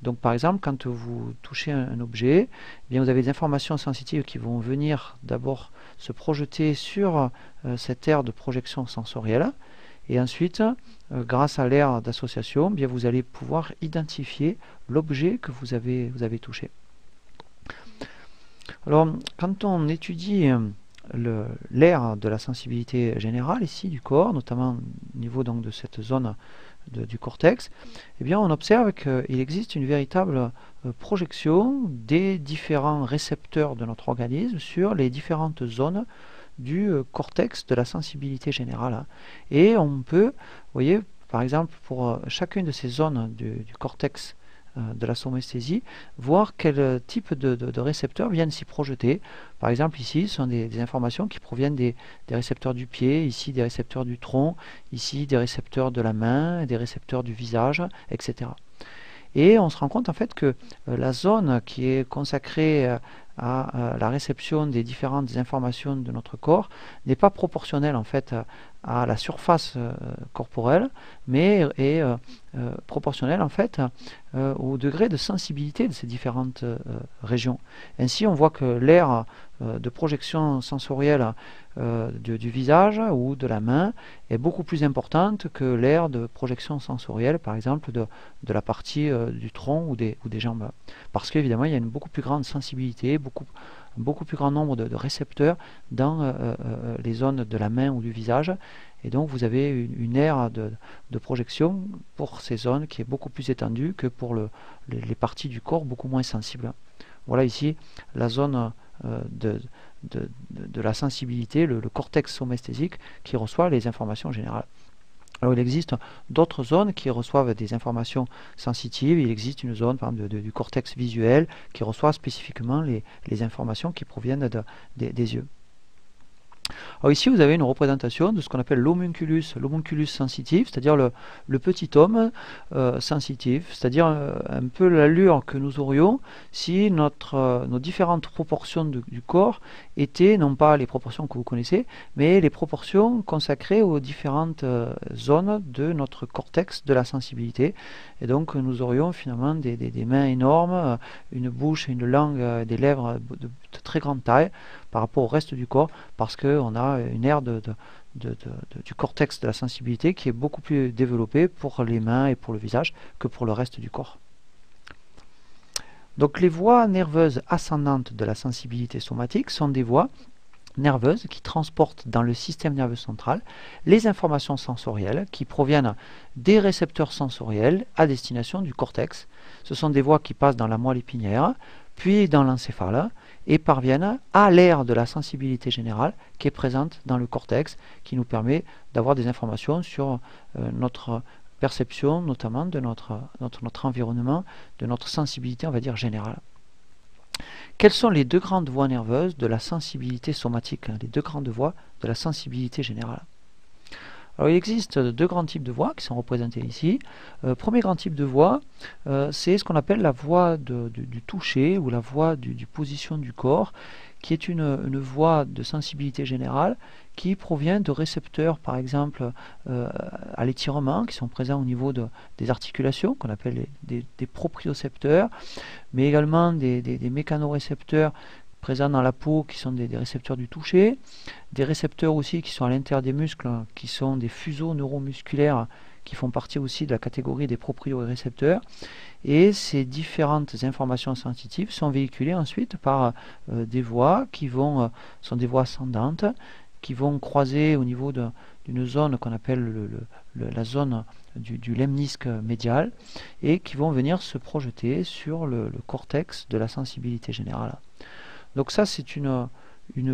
S1: Donc par exemple, quand vous touchez un objet, eh bien, vous avez des informations sensitives qui vont venir d'abord se projeter sur cette aire de projection sensorielle, et ensuite, grâce à l'aire d'association, eh bien, vous allez pouvoir identifier l'objet que vous avez touché. Alors, quand on étudie l'aire de la sensibilité générale ici du corps, notamment au niveau donc de cette zone du cortex, eh bien, on observe qu'il existe une véritable projection des différents récepteurs de notre organisme sur les différentes zones du cortex de la sensibilité générale. Et on peut, vous voyez, par exemple, pour chacune de ces zones du cortex de la somesthésie, voir quel type de récepteurs viennent s'y projeter. Par exemple, ici, ce sont des informations qui proviennent des récepteurs du pied, ici des récepteurs du tronc, ici des récepteurs de la main, des récepteurs du visage, etc. Et on se rend compte en fait que la zone qui est consacrée à la réception des différentes informations de notre corps n'est pas proportionnelle en fait à la surface corporelle, mais est proportionnelle en fait au degré de sensibilité de ces différentes régions. Ainsi, on voit que l'aire de projection sensorielle du visage ou de la main est beaucoup plus importante que l'aire de projection sensorielle, par exemple, de la partie du tronc ou des jambes. Parce qu'évidemment, il y a une beaucoup plus grande sensibilité, beaucoup plus grand nombre de récepteurs dans les zones de la main ou du visage, et donc vous avez une aire de projection pour ces zones qui est beaucoup plus étendue que pour les parties du corps beaucoup moins sensibles. Voilà ici la zone de la sensibilité, le cortex somesthésique qui reçoit les informations générales. Alors il existe d'autres zones qui reçoivent des informations sensitives. Il existe une zone par exemple du cortex visuel qui reçoit spécifiquement les informations qui proviennent des yeux. Alors ici vous avez une représentation de ce qu'on appelle l'homunculus sensitif, c'est-à-dire le petit homme sensitif, c'est-à-dire un peu l'allure que nous aurions si nos différentes proportions du corps étaient non pas les proportions que vous connaissez, mais les proportions consacrées aux différentes zones de notre cortex de la sensibilité. Et donc nous aurions finalement des mains énormes, une bouche et une langue, des lèvres de de très grande taille par rapport au reste du corps, parce qu'on a une aire du cortex de la sensibilité qui est beaucoup plus développée pour les mains et pour le visage que pour le reste du corps. Donc les voies nerveuses ascendantes de la sensibilité somatique sont des voies nerveuses qui transportent dans le système nerveux central les informations sensorielles qui proviennent des récepteurs sensoriels à destination du cortex. Ce sont des voies qui passent dans la moelle épinière, puis dans l'encéphale, et parviennent à l'aire de la sensibilité générale qui est présente dans le cortex, qui nous permet d'avoir des informations sur notre perception, notamment de notre environnement, de notre sensibilité, on va dire, générale. Quelles sont les deux grandes voies nerveuses de la sensibilité somatique, les deux grandes voies de la sensibilité générale? Alors, il existe deux grands types de voies qui sont représentés ici. Premier grand type de voie, c'est ce qu'on appelle la voie du toucher ou la voie du position du corps, qui est une voie de sensibilité générale qui provient de récepteurs, par exemple, à l'étirement, qui sont présents au niveau des articulations, qu'on appelle des propriocepteurs, mais également des mécanorécepteurs présents dans la peau, qui sont des récepteurs du toucher, des récepteurs aussi qui sont à l'intérieur des muscles, qui sont des fuseaux neuromusculaires, qui font partie aussi de la catégorie des propriorécepteurs. Et ces différentes informations sensitives sont véhiculées ensuite par des voies qui sont des voies ascendantes, qui vont croiser au niveau d'une zone qu'on appelle la zone du lemnisque médial, et qui vont venir se projeter sur le cortex de la sensibilité générale. Donc ça, c'est une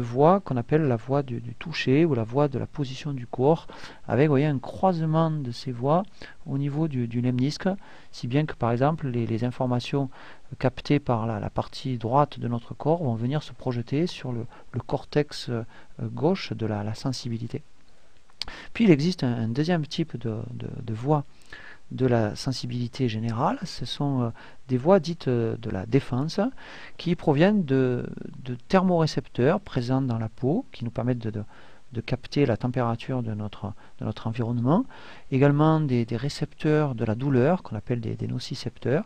S1: voie qu'on appelle la voie du toucher ou la voie de la position du corps, avec, vous voyez, un croisement de ces voies au niveau du lemnisque, si bien que par exemple les informations captées par la partie droite de notre corps vont venir se projeter sur le cortex gauche de la sensibilité. Puis il existe un deuxième type de voie de la sensibilité générale, ce sont des voies dites de la défense, qui proviennent de thermorécepteurs présents dans la peau, qui nous permettent de capter la température de notre environnement, également des récepteurs de la douleur, qu'on appelle des nocicepteurs.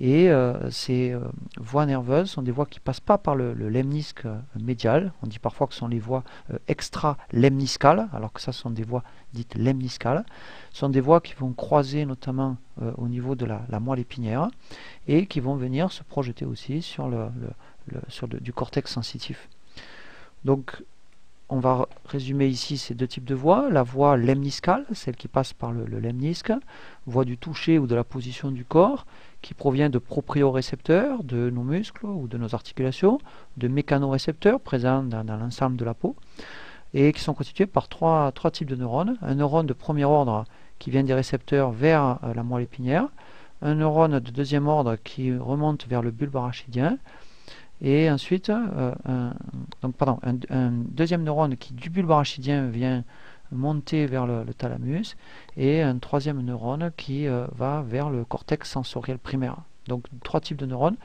S1: Et ces voies nerveuses sont des voies qui ne passent pas par le lemnisque médial. On dit parfois que ce sont les voies extra-lemniscales, alors que ça sont des voies dites lemniscales. Ce sont des voies qui vont croiser notamment au niveau de la moelle épinière et qui vont venir se projeter aussi sur du cortex sensitif. Donc, on va résumer ici ces deux types de voies. La voie lemniscale, celle qui passe par le lemnisque, voie du toucher ou de la position du corps, qui provient de propriorécepteurs, de nos muscles ou de nos articulations, de mécanorécepteurs présents dans l'ensemble de la peau, et qui sont constitués par trois types de neurones. Un neurone de premier ordre qui vient des récepteurs vers la moelle épinière, un neurone de deuxième ordre qui remonte vers le bulbe arachidien, et ensuite un deuxième neurone qui du bulbe arachidien vient monter vers le thalamus, et un troisième neurone qui va vers le cortex sensoriel primaire. Donc trois types de neurones.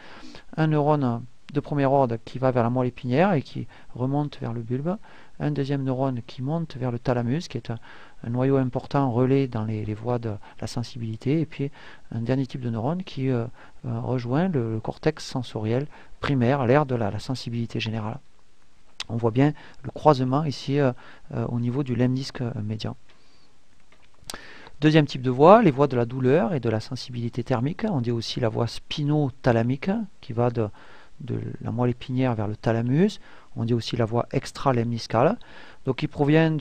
S1: Un neurone de premier ordre qui va vers la moelle épinière et qui remonte vers le bulbe, un deuxième neurone qui monte vers le thalamus, qui est un noyau important relais dans les voies de la sensibilité, et puis un dernier type de neurone qui rejoint le cortex sensoriel primaire, l'aire de la sensibilité générale. On voit bien le croisement ici au niveau du lemnisque médian. Deuxième type de voie, les voies de la douleur et de la sensibilité thermique. On dit aussi la voie spinothalamique qui va de la moelle épinière vers le thalamus. On dit aussi la voie extra-lemniscale. Donc ils proviennent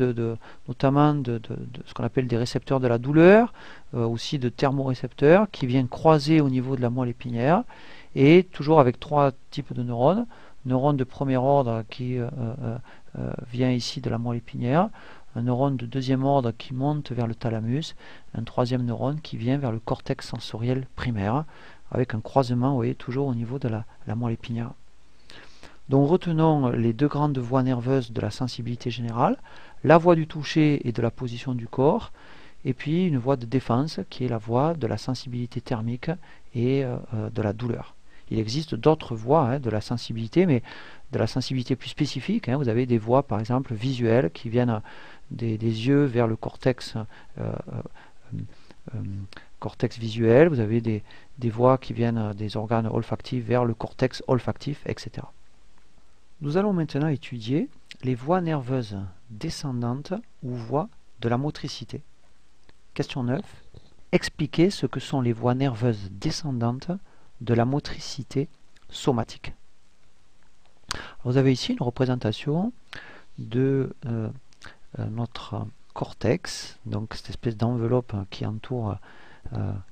S1: notamment de ce qu'on appelle des récepteurs de la douleur, aussi de thermorécepteurs qui viennent croiser au niveau de la moelle épinière, et toujours avec trois types de neurones. Neurone de premier ordre qui vient ici de la moelle épinière, un neurone de deuxième ordre qui monte vers le thalamus, un troisième neurone qui vient vers le cortex sensoriel primaire, avec un croisement, vous voyez, toujours au niveau de la moelle épinière. Donc retenons les deux grandes voies nerveuses de la sensibilité générale, la voie du toucher et de la position du corps, et puis une voie de défense qui est la voie de la sensibilité thermique et de la douleur. Il existe d'autres voies de la sensibilité, mais de la sensibilité plus spécifique. Vous avez des voies, par exemple, visuelles, qui viennent des yeux vers le cortex visuel. Vous avez des voies qui viennent des organes olfactifs vers le cortex olfactif, etc. Nous allons maintenant étudier les voies nerveuses descendantes ou voies de la motricité. Question 9. Expliquez ce que sont les voies nerveuses descendantes de la motricité somatique. Vous avez ici une représentation de notre cortex, donc cette espèce d'enveloppe qui entoure,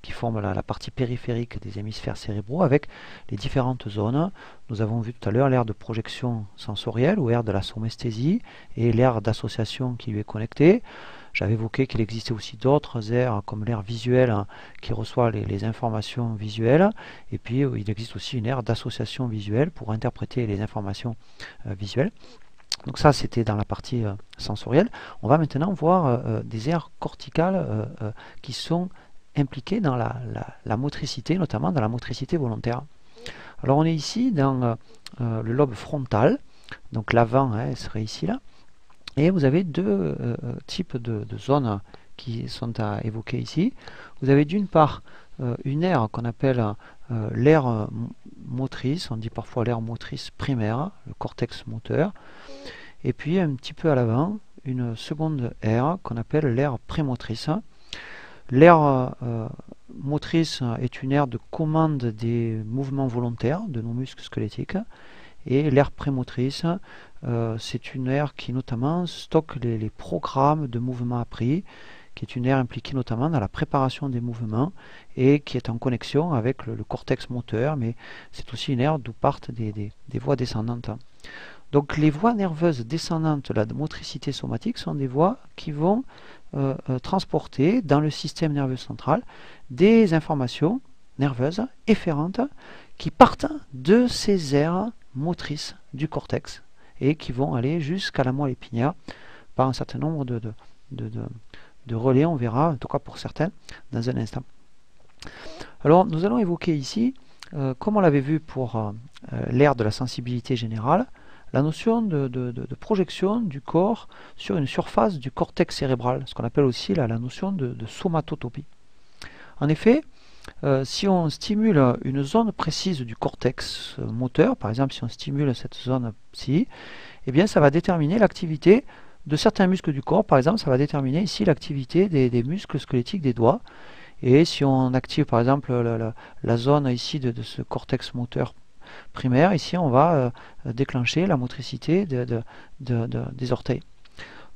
S1: qui forme la partie périphérique des hémisphères cérébraux avec les différentes zones. Nous avons vu tout à l'heure l'aire de projection sensorielle ou aire de la somesthésie et l'aire d'association qui lui est connectée. J'avais évoqué qu'il existait aussi d'autres aires comme l'aire visuelle qui reçoit les informations visuelles, et puis il existe aussi une aire d'association visuelle pour interpréter les informations visuelles. Donc ça c'était dans la partie sensorielle. On va maintenant voir des aires corticales qui sont impliquées dans la motricité, notamment dans la motricité volontaire. Alors on est ici dans le lobe frontal, donc l'avant elle serait ici là. Et vous avez deux types de zones qui sont à évoquer ici. Vous avez d'une part une aire qu'on appelle l'aire motrice, on dit parfois l'aire motrice primaire, le cortex moteur. Et puis un petit peu à l'avant, une seconde aire qu'on appelle l'aire prémotrice. L'aire motrice est une aire de commande des mouvements volontaires de nos muscles squelettiques. Et l'aire prémotrice, c'est une aire qui notamment stocke les programmes de mouvements appris, qui est une aire impliquée notamment dans la préparation des mouvements et qui est en connexion avec le cortex moteur, mais c'est aussi une aire d'où partent des voies descendantes. Donc les voies nerveuses descendantes de la motricité somatique sont des voies qui vont transporter dans le système nerveux central des informations nerveuses efférentes qui partent de ces aires motrices du cortex et qui vont aller jusqu'à la moelle épinière par un certain nombre de relais, on verra, en tout cas pour certaines, dans un instant. Alors nous allons évoquer ici, comme on l'avait vu pour l'aire de la sensibilité générale, la notion de projection du corps sur une surface du cortex cérébral, ce qu'on appelle aussi la notion de somatotopie. En effet, si on stimule une zone précise du cortex moteur, par exemple si on stimule cette zone-ci, eh bien ça va déterminer l'activité de certains muscles du corps. Par exemple, ça va déterminer ici l'activité des muscles squelettiques des doigts. Et si on active par exemple la zone ici de ce cortex moteur primaire, ici on va déclencher la motricité des orteils.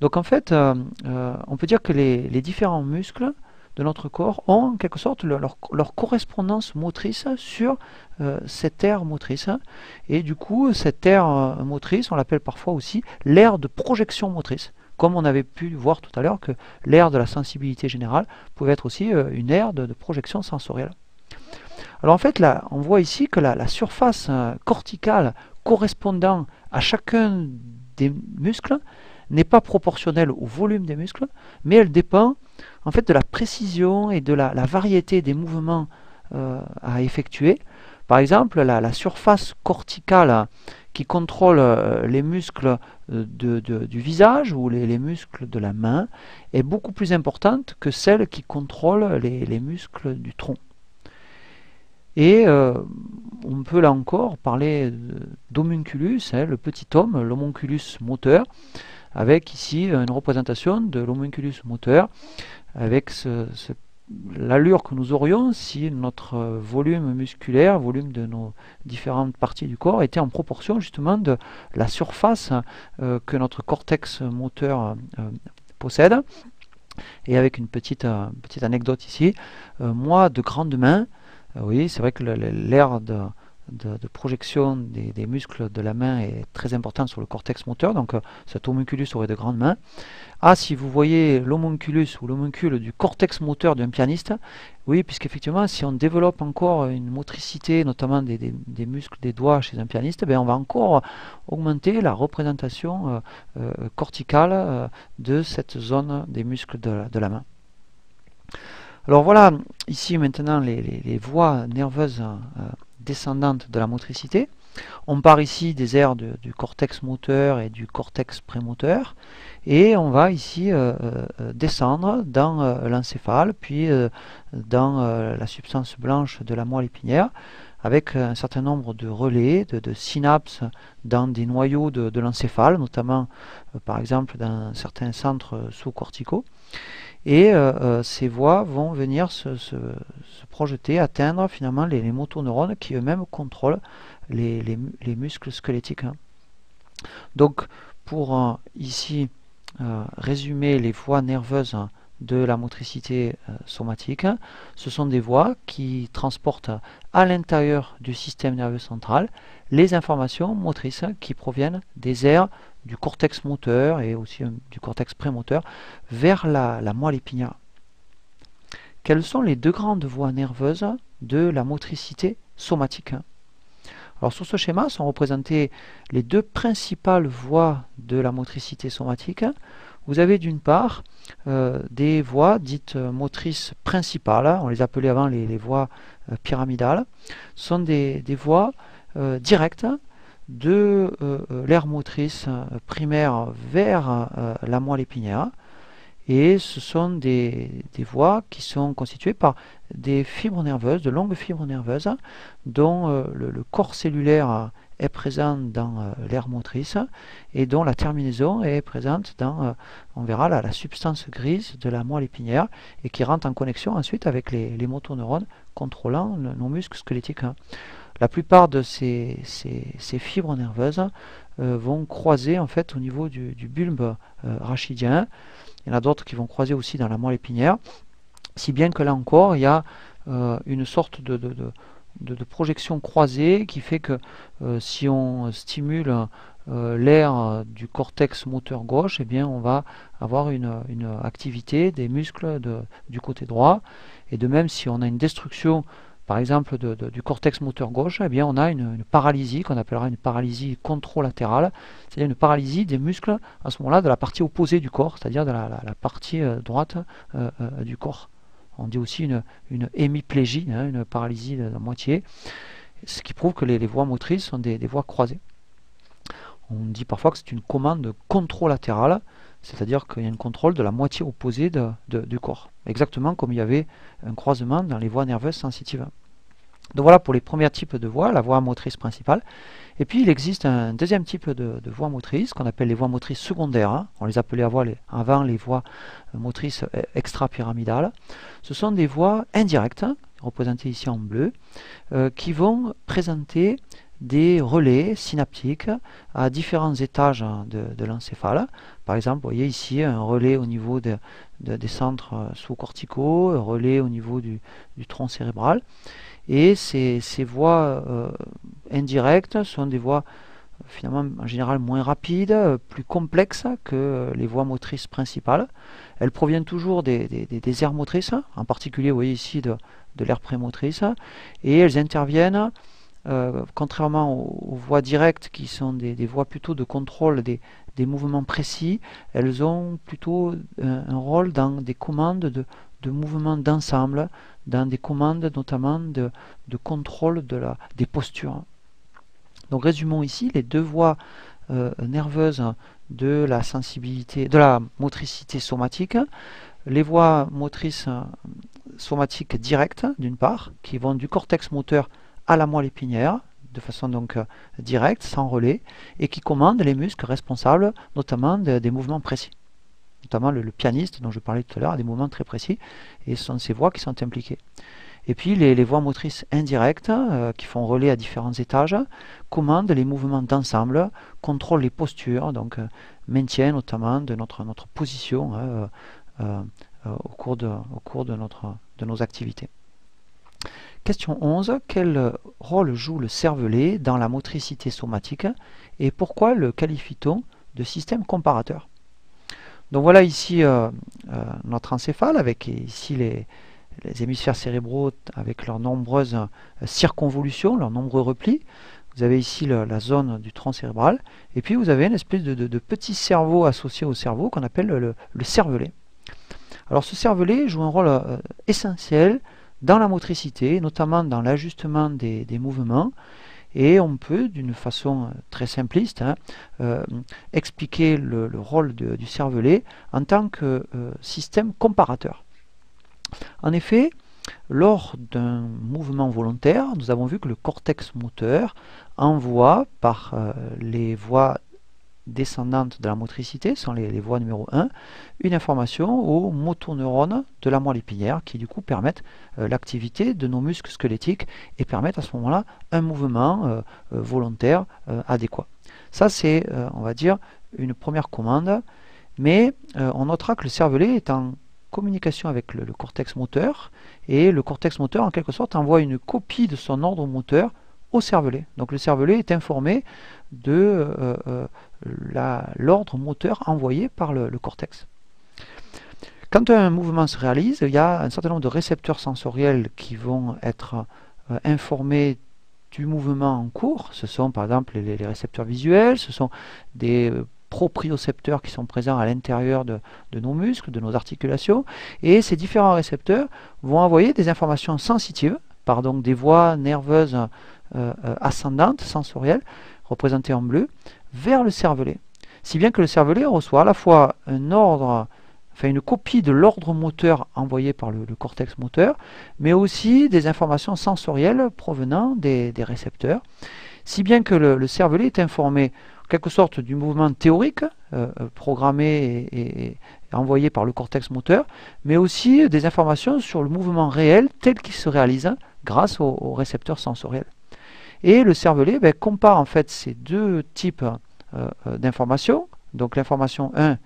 S1: Donc en fait, on peut dire que les différents muscles de notre corps ont en quelque sorte leur correspondance motrice sur cette aire motrice. Et du coup, cette aire motrice, on l'appelle parfois aussi l'aire de projection motrice. Comme on avait pu voir tout à l'heure que l'aire de la sensibilité générale pouvait être aussi une aire de projection sensorielle. Alors en fait, là, on voit ici que la surface corticale correspondant à chacun des muscles n'est pas proportionnelle au volume des muscles, mais elle dépend en fait de la précision et de la variété des mouvements à effectuer. Par exemple, la surface corticale qui contrôle les muscles du visage ou les muscles de la main est beaucoup plus importante que celle qui contrôle les muscles du tronc. Et on peut là encore parler d'homunculus, le petit homme, l'homunculus moteur, avec ici une représentation de l'homunculus moteur, avec l'allure que nous aurions si notre volume musculaire, volume de nos différentes parties du corps, était en proportion justement de la surface que notre cortex moteur possède. Et avec une petite anecdote ici, moi de grandes mains, oui, c'est vrai que l'aire de projection des muscles de la main est très importante sur le cortex moteur, donc cet homunculus aurait de grandes mains. Ah, si vous voyez l'homunculus ou l'homuncule du cortex moteur d'un pianiste, oui, puisqu'effectivement, si on développe encore une motricité, notamment des muscles des doigts chez un pianiste, ben, on va encore augmenter la représentation corticale de cette zone des muscles de la main. Alors voilà, ici maintenant les voies nerveuses descendantes de la motricité. On part ici des aires du cortex moteur et du cortex prémoteur, et on va ici descendre dans l'encéphale, puis dans la substance blanche de la moelle épinière, avec un certain nombre de relais, de synapses dans des noyaux de l'encéphale, notamment par exemple dans certains centres sous-corticaux. Et ces voies vont venir se projeter, atteindre finalement les motoneurones qui eux-mêmes contrôlent les muscles squelettiques. Donc pour ici résumer les voies nerveuses de la motricité somatique, ce sont des voies qui transportent à l'intérieur du système nerveux central les informations motrices qui proviennent des aires du cortex moteur et aussi du cortex prémoteur vers la moelle épinière. Quelles sont les deux grandes voies nerveuses de la motricité somatique? Alors sur ce schéma sont représentées les deux principales voies de la motricité somatique. Vous avez d'une part des voies dites motrices principales, on les appelait avant les voies pyramidales. Ce sont des voies directes de l'aire motrice primaire vers la moelle épinière. Et ce sont des voies qui sont constituées par des fibres nerveuses, de longues fibres nerveuses, dont le corps cellulaire est présent dans l'aire motrice et dont la terminaison est présente dans, on verra, la substance grise de la moelle épinière et qui rentre en connexion ensuite avec les motoneurones contrôlant nos muscles squelettiques. La plupart de ces fibres nerveuses vont croiser en fait au niveau du bulbe rachidien. Il y en a d'autres qui vont croiser aussi dans la moelle épinière, si bien que là encore, il y a une sorte de projection croisée qui fait que si on stimule l'aire du cortex moteur gauche, eh bien on va avoir une activité des muscles du côté droit. Et de même, si on a une destruction par exemple du cortex moteur gauche, eh bien on a une paralysie qu'on appellera une paralysie contralatérale, c'est-à-dire une paralysie des muscles à ce moment-là de la partie opposée du corps, c'est-à-dire de la partie droite du corps. On dit aussi une hémiplégie, une paralysie de la moitié, ce qui prouve que les voies motrices sont des voies croisées. On dit parfois que c'est une commande contralatérale, c'est-à-dire qu'il y a un contrôle de la moitié opposée du corps, exactement comme il y avait un croisement dans les voies nerveuses sensitives. Donc voilà pour les premiers types de voies, la voie motrice principale. Et puis il existe un deuxième type de voies motrices qu'on appelle les voies motrices secondaires. On les appelait avant les voies motrices extra-pyramidales. Ce sont des voies indirectes, représentées ici en bleu, qui vont présenter des relais synaptiques à différents étages de l'encéphale. Par exemple, vous voyez ici un relais au niveau des centres sous-corticaux, un relais au niveau du tronc cérébral. Et ces voies indirectes sont des voies finalement en général moins rapides, plus complexes que les voies motrices principales. Elles proviennent toujours des aires motrices, en particulier vous voyez ici de l'aire prémotrice, et elles interviennent contrairement aux voies directes qui sont des voies plutôt de contrôle des mouvements précis, elles ont plutôt un rôle dans des commandes de mouvements d'ensemble, dans des commandes notamment de contrôle des postures. Donc résumons ici les deux voies nerveuses de la sensibilité, de la motricité somatique. Les voies motrices somatiques directes, d'une part, qui vont du cortex moteur à la moelle épinière, de façon donc directe, sans relais, et qui commandent les muscles responsables notamment des mouvements précis. Notamment le pianiste dont je parlais tout à l'heure a des mouvements très précis, et ce sont ces voies qui sont impliquées. Et puis les voies motrices indirectes, qui font relais à différents étages, commandent les mouvements d'ensemble, contrôlent les postures, donc maintien notamment de notre position au cours de nos activités. Question 11. Quel rôle joue le cervelet dans la motricité somatique et pourquoi le qualifie-t-on de système comparateur? Donc voilà ici notre encéphale avec ici les hémisphères cérébraux avec leurs nombreuses circonvolutions, leurs nombreux replis. Vous avez ici la zone du tronc cérébral et puis vous avez une espèce de petit cerveau associé au cerveau qu'on appelle le cervelet. Alors ce cervelet joue un rôle essentiel dans la motricité, notamment dans l'ajustement des mouvements, et on peut, d'une façon très simpliste, expliquer le rôle du cervelet en tant que système comparateur. En effet, lors d'un mouvement volontaire, nous avons vu que le cortex moteur envoie par les voies descendantes de la motricité, sont les voies numéro 1, une information aux motoneurones de la moelle épinière qui du coup permettent l'activité de nos muscles squelettiques et permettent à ce moment-là un mouvement volontaire adéquat. Ça c'est, on va dire, une première commande, mais on notera que le cervelet est en communication avec le cortex moteur, et le cortex moteur en quelque sorte envoie une copie de son ordre moteur au cervelet. Donc le cervelet est informé de l'ordre moteur envoyé par le cortex. Quand un mouvement se réalise, il y a un certain nombre de récepteurs sensoriels qui vont être informés du mouvement en cours. Ce sont par exemple les récepteurs visuels, ce sont des propriocepteurs qui sont présents à l'intérieur de nos muscles, de nos articulations, et ces différents récepteurs vont envoyer des informations sensitives par donc des voies nerveuses ascendantes, sensorielles, représentées en bleu, vers le cervelet. Si bien que le cervelet reçoit à la fois un ordre, enfin une copie de l'ordre moteur envoyé par le cortex moteur, mais aussi des informations sensorielles provenant des récepteurs, si bien que le cervelet est informé en quelque sorte du mouvement théorique programmé et envoyé par le cortex moteur, mais aussi des informations sur le mouvement réel tel qu'il se réalise grâce aux récepteurs sensoriels. Et le cervelet compare en fait ces deux types d'informations. Donc l'information 1,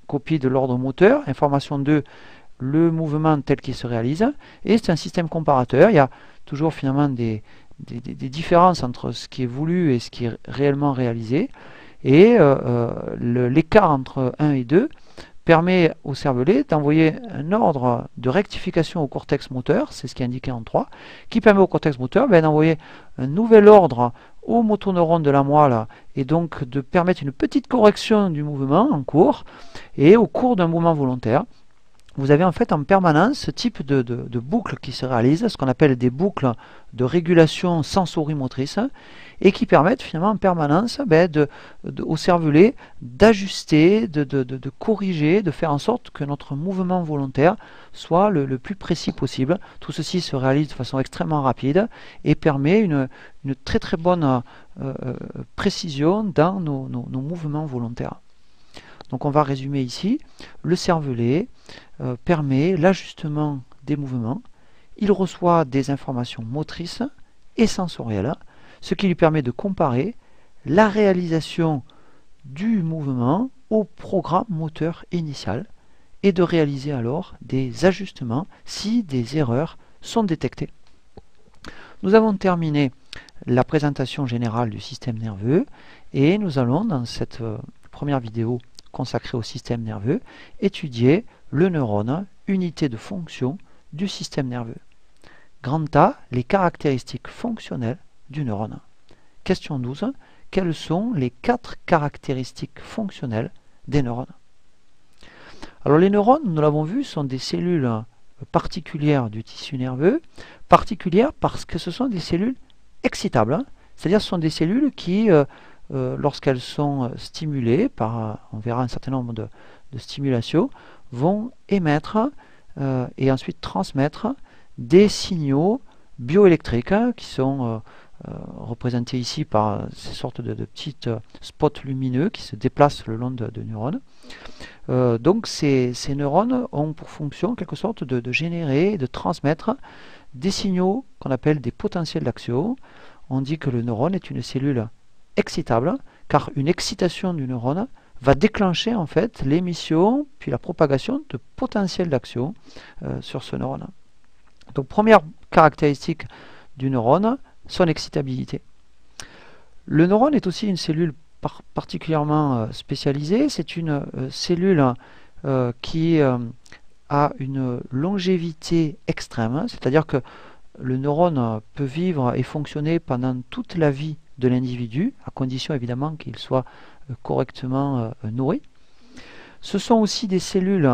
S1: copie de l'ordre moteur, information 2, le mouvement tel qu'il se réalise, et c'est un système comparateur. Il y a toujours finalement des différences entre ce qui est voulu et ce qui est réellement réalisé, et l'écart entre 1 et 2 permet au cervelet d'envoyer un ordre de rectification au cortex moteur, c'est ce qui est indiqué en 3, qui permet au cortex moteur d'envoyer un nouvel ordre aux motoneurones de la moelle et donc de permettre une petite correction du mouvement en cours. Et au cours d'un mouvement volontaire, vous avez en fait en permanence ce type de boucle qui se réalise, ce qu'on appelle des boucles de régulation sensorimotrice, et qui permettent finalement en permanence au cervelet d'ajuster, de corriger, de faire en sorte que notre mouvement volontaire soit le plus précis possible. Tout ceci se réalise de façon extrêmement rapide et permet une très très bonne précision dans nos mouvements volontaires. Donc on va résumer ici. Le cervelet permet l'ajustement des mouvements. Il reçoit des informations motrices et sensorielles, ce qui lui permet de comparer la réalisation du mouvement au programme moteur initial et de réaliser alors des ajustements si des erreurs sont détectées. Nous avons terminé la présentation générale du système nerveux et nous allons dans cette première vidéo consacrée au système nerveux étudier le neurone, unité de fonction du système nerveux. Grand A, les caractéristiques fonctionnelles du neurone. Question 12. Quelles sont les 4 caractéristiques fonctionnelles des neurones? Alors les neurones, nous l'avons vu, sont des cellules particulières du tissu nerveux, particulières parce que ce sont des cellules excitables, c'est-à-dire ce sont des cellules qui, lorsqu'elles sont stimulées par, on verra un certain nombre de stimulations, vont émettre et ensuite transmettre des signaux bioélectriques qui sont représentés ici par ces sortes de petites spots lumineux qui se déplacent le long de neurones. Donc ces neurones ont pour fonction en quelque sorte de générer et de transmettre des signaux qu'on appelle des potentiels d'action. On dit que le neurone est une cellule excitable car une excitation du neurone va déclencher en fait l'émission puis la propagation de potentiels d'action sur ce neurone. Donc première caractéristique du neurone, son excitabilité. Le neurone est aussi une cellule particulièrement spécialisée. C'est une cellule qui a une longévité extrême, c'est-à-dire que le neurone peut vivre et fonctionner pendant toute la vie de l'individu, à condition évidemment qu'il soit correctement nourri. Ce sont aussi des cellules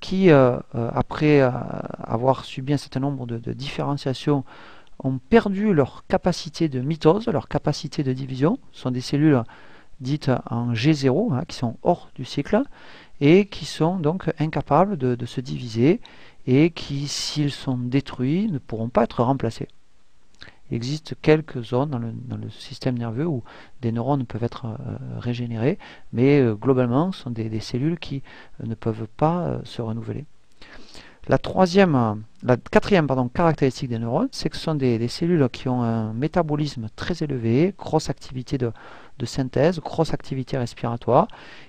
S1: qui, après avoir subi un certain nombre de différenciations, ont perdu leur capacité de mitose, leur capacité de division. Ce sont des cellules dites en G0, qui sont hors du cycle, et qui sont donc incapables de se diviser et qui, s'ils sont détruits, ne pourront pas être remplacés. Il existe quelques zones dans le système nerveux où des neurones peuvent être régénérés, mais globalement, ce sont des cellules qui ne peuvent pas se renouveler. La quatrième caractéristique des neurones, c'est que ce sont des cellules qui ont un métabolisme très élevé, grosse activité de synthèse, grosse activité respiratoire,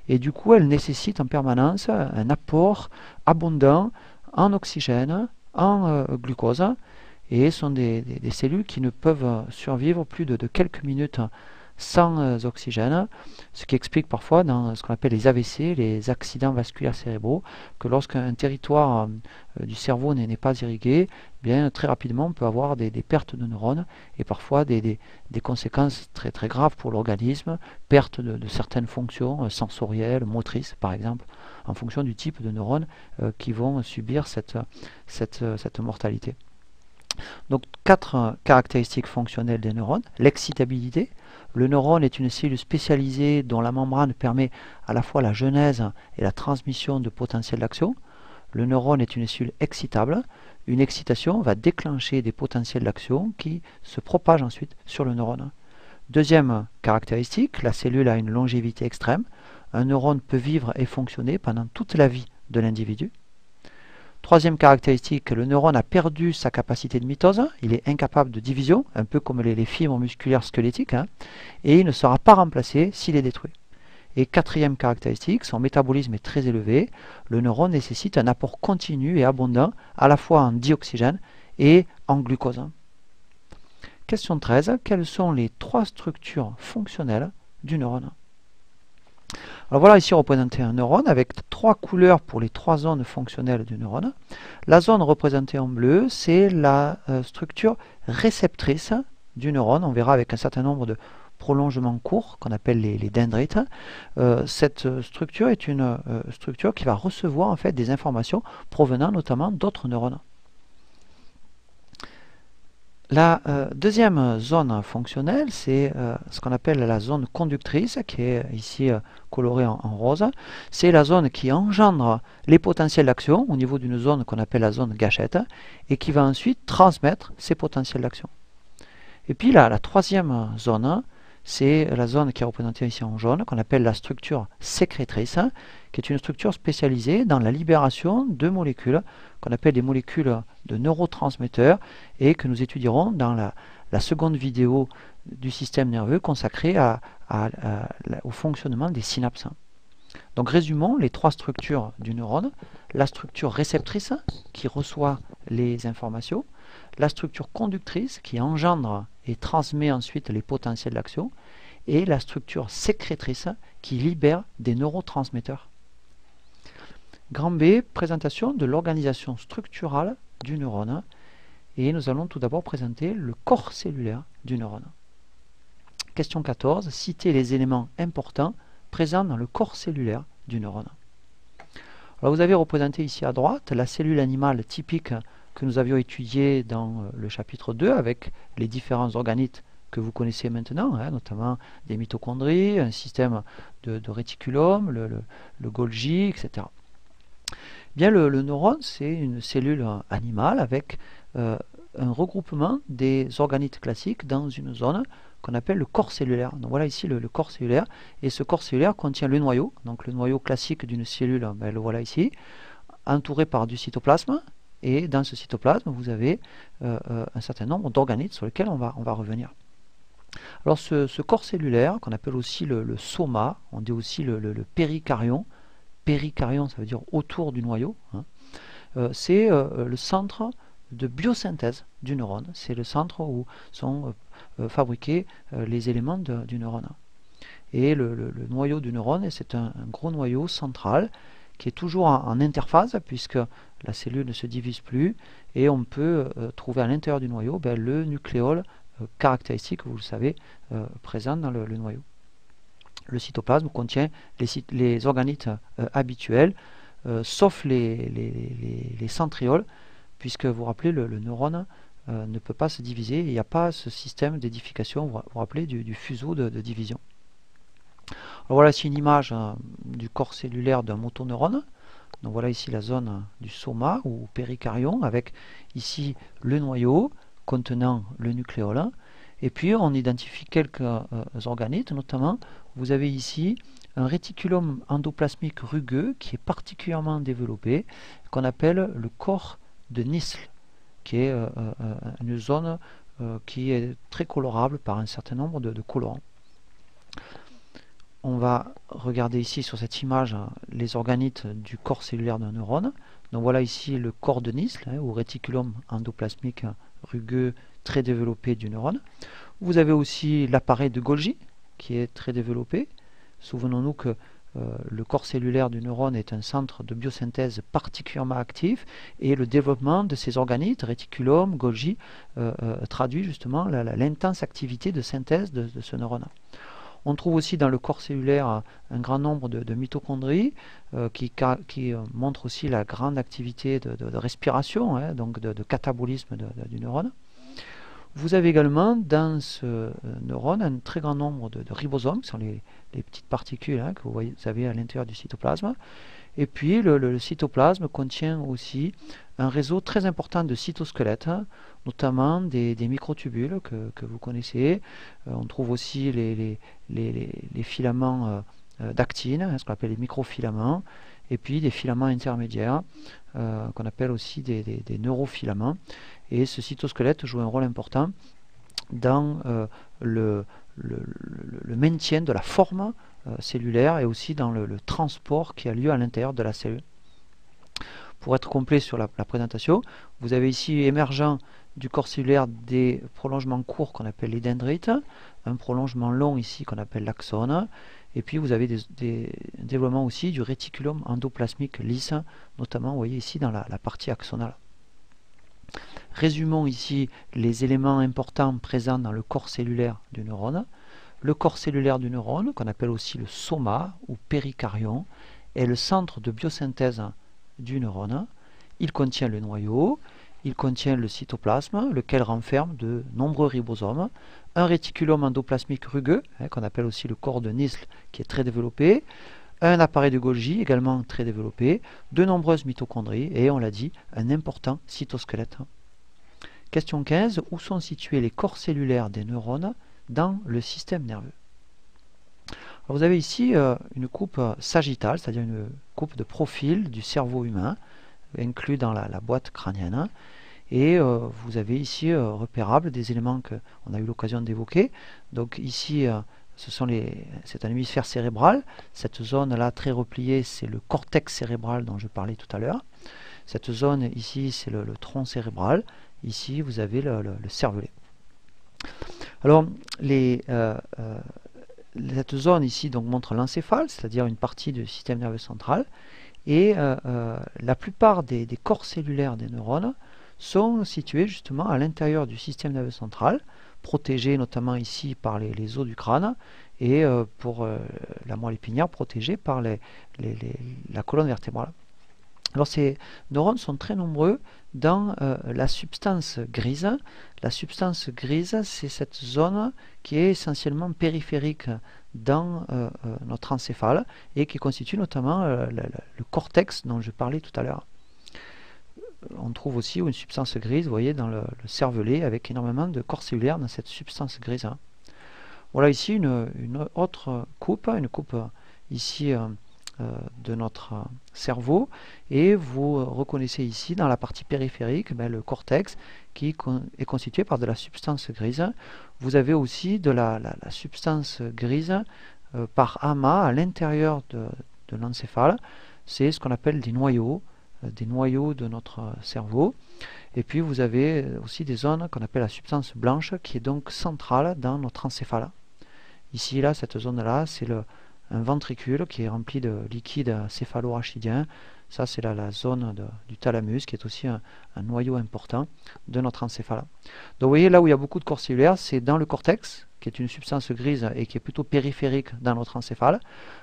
S1: et du coup, elles nécessitent en permanence un apport abondant en oxygène, en glucose, et sont des cellules qui ne peuvent survivre plus de quelques minutes sans oxygène, ce qui explique parfois dans ce qu'on appelle les AVC, les accidents vasculaires cérébraux, que lorsqu'un territoire du cerveau n'est pas irrigué, bien très rapidement on peut avoir des pertes de neurones et parfois des conséquences très très graves pour l'organisme, perte de certaines fonctions sensorielles, motrices par exemple, en fonction du type de neurones qui vont subir cette mortalité. Donc 4 caractéristiques fonctionnelles des neurones. L'excitabilité. Le neurone est une cellule spécialisée dont la membrane permet à la fois la genèse et la transmission de potentiels d'action. Le neurone est une cellule excitable. Une excitation va déclencher des potentiels d'action qui se propagent ensuite sur le neurone. Deuxième caractéristique, la cellule a une longévité extrême. Un neurone peut vivre et fonctionner pendant toute la vie de l'individu. Troisième caractéristique, le neurone a perdu sa capacité de mitose, il est incapable de division, un peu comme les fibres musculaires squelettiques, et il ne sera pas remplacé s'il est détruit. Et quatrième caractéristique, son métabolisme est très élevé, le neurone nécessite un apport continu et abondant, à la fois en dioxygène et en glucose. Question 13, quelles sont les 3 structures fonctionnelles du neurone? Alors voilà ici représenté un neurone avec 3 couleurs pour les 3 zones fonctionnelles du neurone. La zone représentée en bleu, c'est la structure réceptrice du neurone. On verra avec un certain nombre de prolongements courts qu'on appelle les dendrites. Cette structure est une structure qui va recevoir en fait des informations provenant notamment d'autres neurones. La deuxième zone fonctionnelle, c'est ce qu'on appelle la zone conductrice, qui est ici colorée en rose. C'est la zone qui engendre les potentiels d'action au niveau d'une zone qu'on appelle la zone gâchette, et qui va ensuite transmettre ces potentiels d'action. Et puis la troisième zone, c'est la zone qui est représentée ici en jaune, qu'on appelle la structure sécrétrice, qui est une structure spécialisée dans la libération de molécules, qu'on appelle des molécules de neurotransmetteurs, et que nous étudierons dans la seconde vidéo du système nerveux consacrée au fonctionnement des synapses. Donc résumons les 3 structures du neurone. La structure réceptrice, qui reçoit les informations, la structure conductrice, qui engendre et transmet ensuite les potentiels d'action, et la structure sécrétrice, qui libère des neurotransmetteurs. Grand B, présentation de l'organisation structurale du neurone. Et nous allons tout d'abord présenter le corps cellulaire du neurone. Question 14, citez les éléments importants présents dans le corps cellulaire du neurone. Alors vous avez représenté ici à droite la cellule animale typique que nous avions étudiée dans le chapitre 2 avec les différents organites que vous connaissez maintenant, notamment des mitochondries, un système de réticulum, le Golgi, etc. Bien, le neurone, c'est une cellule animale avec un regroupement des organites classiques dans une zone qu'on appelle le corps cellulaire. Donc voilà ici le corps cellulaire, et ce corps cellulaire contient le noyau, donc le noyau classique d'une cellule, le voilà ici, entouré par du cytoplasme, et dans ce cytoplasme, vous avez un certain nombre d'organites sur lesquels on va revenir. Alors ce corps cellulaire, qu'on appelle aussi le soma, on dit aussi le péricaryon. Péricaryon, ça veut dire autour du noyau. C'est le centre de biosynthèse du neurone. C'est le centre où sont fabriqués les éléments du neurone. Et le noyau du neurone, c'est un gros noyau central qui est toujours en interphase, puisque la cellule ne se divise plus, et on peut trouver à l'intérieur du noyau le nucléole caractéristique, vous le savez, présent dans le noyau. Le cytoplasme contient les organites habituels, sauf les centrioles, puisque vous vous rappelez, le neurone ne peut pas se diviser, il n'y a pas ce système d'édification, vous vous rappelez, du fuseau de division. Alors voilà ici une image du corps cellulaire d'un motoneurone. Donc voilà ici la zone du soma ou péricaryon avec ici le noyau contenant le nucléole. Et puis on identifie quelques organites, notamment vous avez ici un réticulum endoplasmique rugueux qui est particulièrement développé, qu'on appelle le corps de Nissl, qui est une zone qui est très colorable par un certain nombre de colorants. On va regarder ici sur cette image les organites du corps cellulaire d'un neurone. Donc voilà ici le corps de Nissl, ou réticulum endoplasmique rugueux très développé du neurone. Vous avez aussi l'appareil de Golgi qui est très développé. Souvenons-nous que le corps cellulaire du neurone est un centre de biosynthèse particulièrement actif et le développement de ces organites, réticulum, Golgi, traduit justement l'intense activité de synthèse de ce neurone. On trouve aussi dans le corps cellulaire un grand nombre de mitochondries qui montrent aussi la grande activité de respiration, donc de catabolisme du neurone. Vous avez également dans ce neurone un très grand nombre de ribosomes, qui sont les petites particules que vous avez à l'intérieur du cytoplasme. Et puis le cytoplasme contient aussi un réseau très important de cytosquelettes, notamment des microtubules que vous connaissez. On trouve aussi les filaments d'actine, ce qu'on appelle les microfilaments, et puis des filaments intermédiaires qu'on appelle aussi des neurofilaments. Et ce cytosquelette joue un rôle important dans le maintien de la forme cellulaire et aussi dans le transport qui a lieu à l'intérieur de la cellule. Pour être complet sur la présentation, vous avez ici émergent du corps cellulaire des prolongements courts qu'on appelle les dendrites, un prolongement long ici qu'on appelle l'axone, et puis vous avez des développements aussi du réticulum endoplasmique lisse, notamment vous voyez ici dans la partie axonale. Résumons ici les éléments importants présents dans le corps cellulaire du neurone. Le corps cellulaire du neurone, qu'on appelle aussi le soma ou péricaryon, est le centre de biosynthèse du neurone. Il contient le noyau, il contient le cytoplasme, lequel renferme de nombreux ribosomes, un réticulum endoplasmique rugueux, qu'on appelle aussi le corps de Nissl, qui est très développé, un appareil de Golgi également très développé, de nombreuses mitochondries et, on l'a dit, un important cytosquelette. Question 15. Où sont situés les corps cellulaires des neurones dans le système nerveux? Alors vous avez ici une coupe sagittale, c'est-à-dire une coupe de profil du cerveau humain, inclus dans la boîte crânienne. Et vous avez ici repérable des éléments qu'on a eu l'occasion d'évoquer. Donc ici, c'est un hémisphère cérébral. Cette zone-là très repliée, c'est le cortex cérébral dont je parlais tout à l'heure. Cette zone ici, c'est le tronc cérébral. Ici, vous avez le cervelet. Alors, cette zone ici donc, montre l'encéphale, c'est-à-dire une partie du système nerveux central. Et la plupart des corps cellulaires des neurones sont situés justement à l'intérieur du système nerveux central, protégés notamment ici par les os du crâne, et pour la moelle épinière, protégés par la colonne vertébrale. Alors ces neurones sont très nombreux dans la substance grise. La substance grise, c'est cette zone qui est essentiellement périphérique dans notre encéphale et qui constitue notamment le cortex dont je parlais tout à l'heure. On trouve aussi une substance grise, vous voyez, dans le cervelet avec énormément de corps cellulaires dans cette substance grise. Voilà ici une autre coupe, ici de notre cerveau, et vous reconnaissez ici dans la partie périphérique le cortex qui est constitué par de la substance grise. Vous avez aussi de la substance grise par amas à l'intérieur de l'encéphale. C'est ce qu'on appelle des noyaux de notre cerveau. Et puis vous avez aussi des zones qu'on appelle la substance blanche qui est donc centrale dans notre encéphale. Ici, là, cette zone-là, c'est un ventricule qui est rempli de liquide céphalo-rachidien. Ça, c'est la zone du thalamus, qui est aussi un noyau important de notre encéphale. Donc, vous voyez, là où il y a beaucoup de corps cellulaires, c'est dans le cortex, qui est une substance grise et qui est plutôt périphérique dans notre encéphale.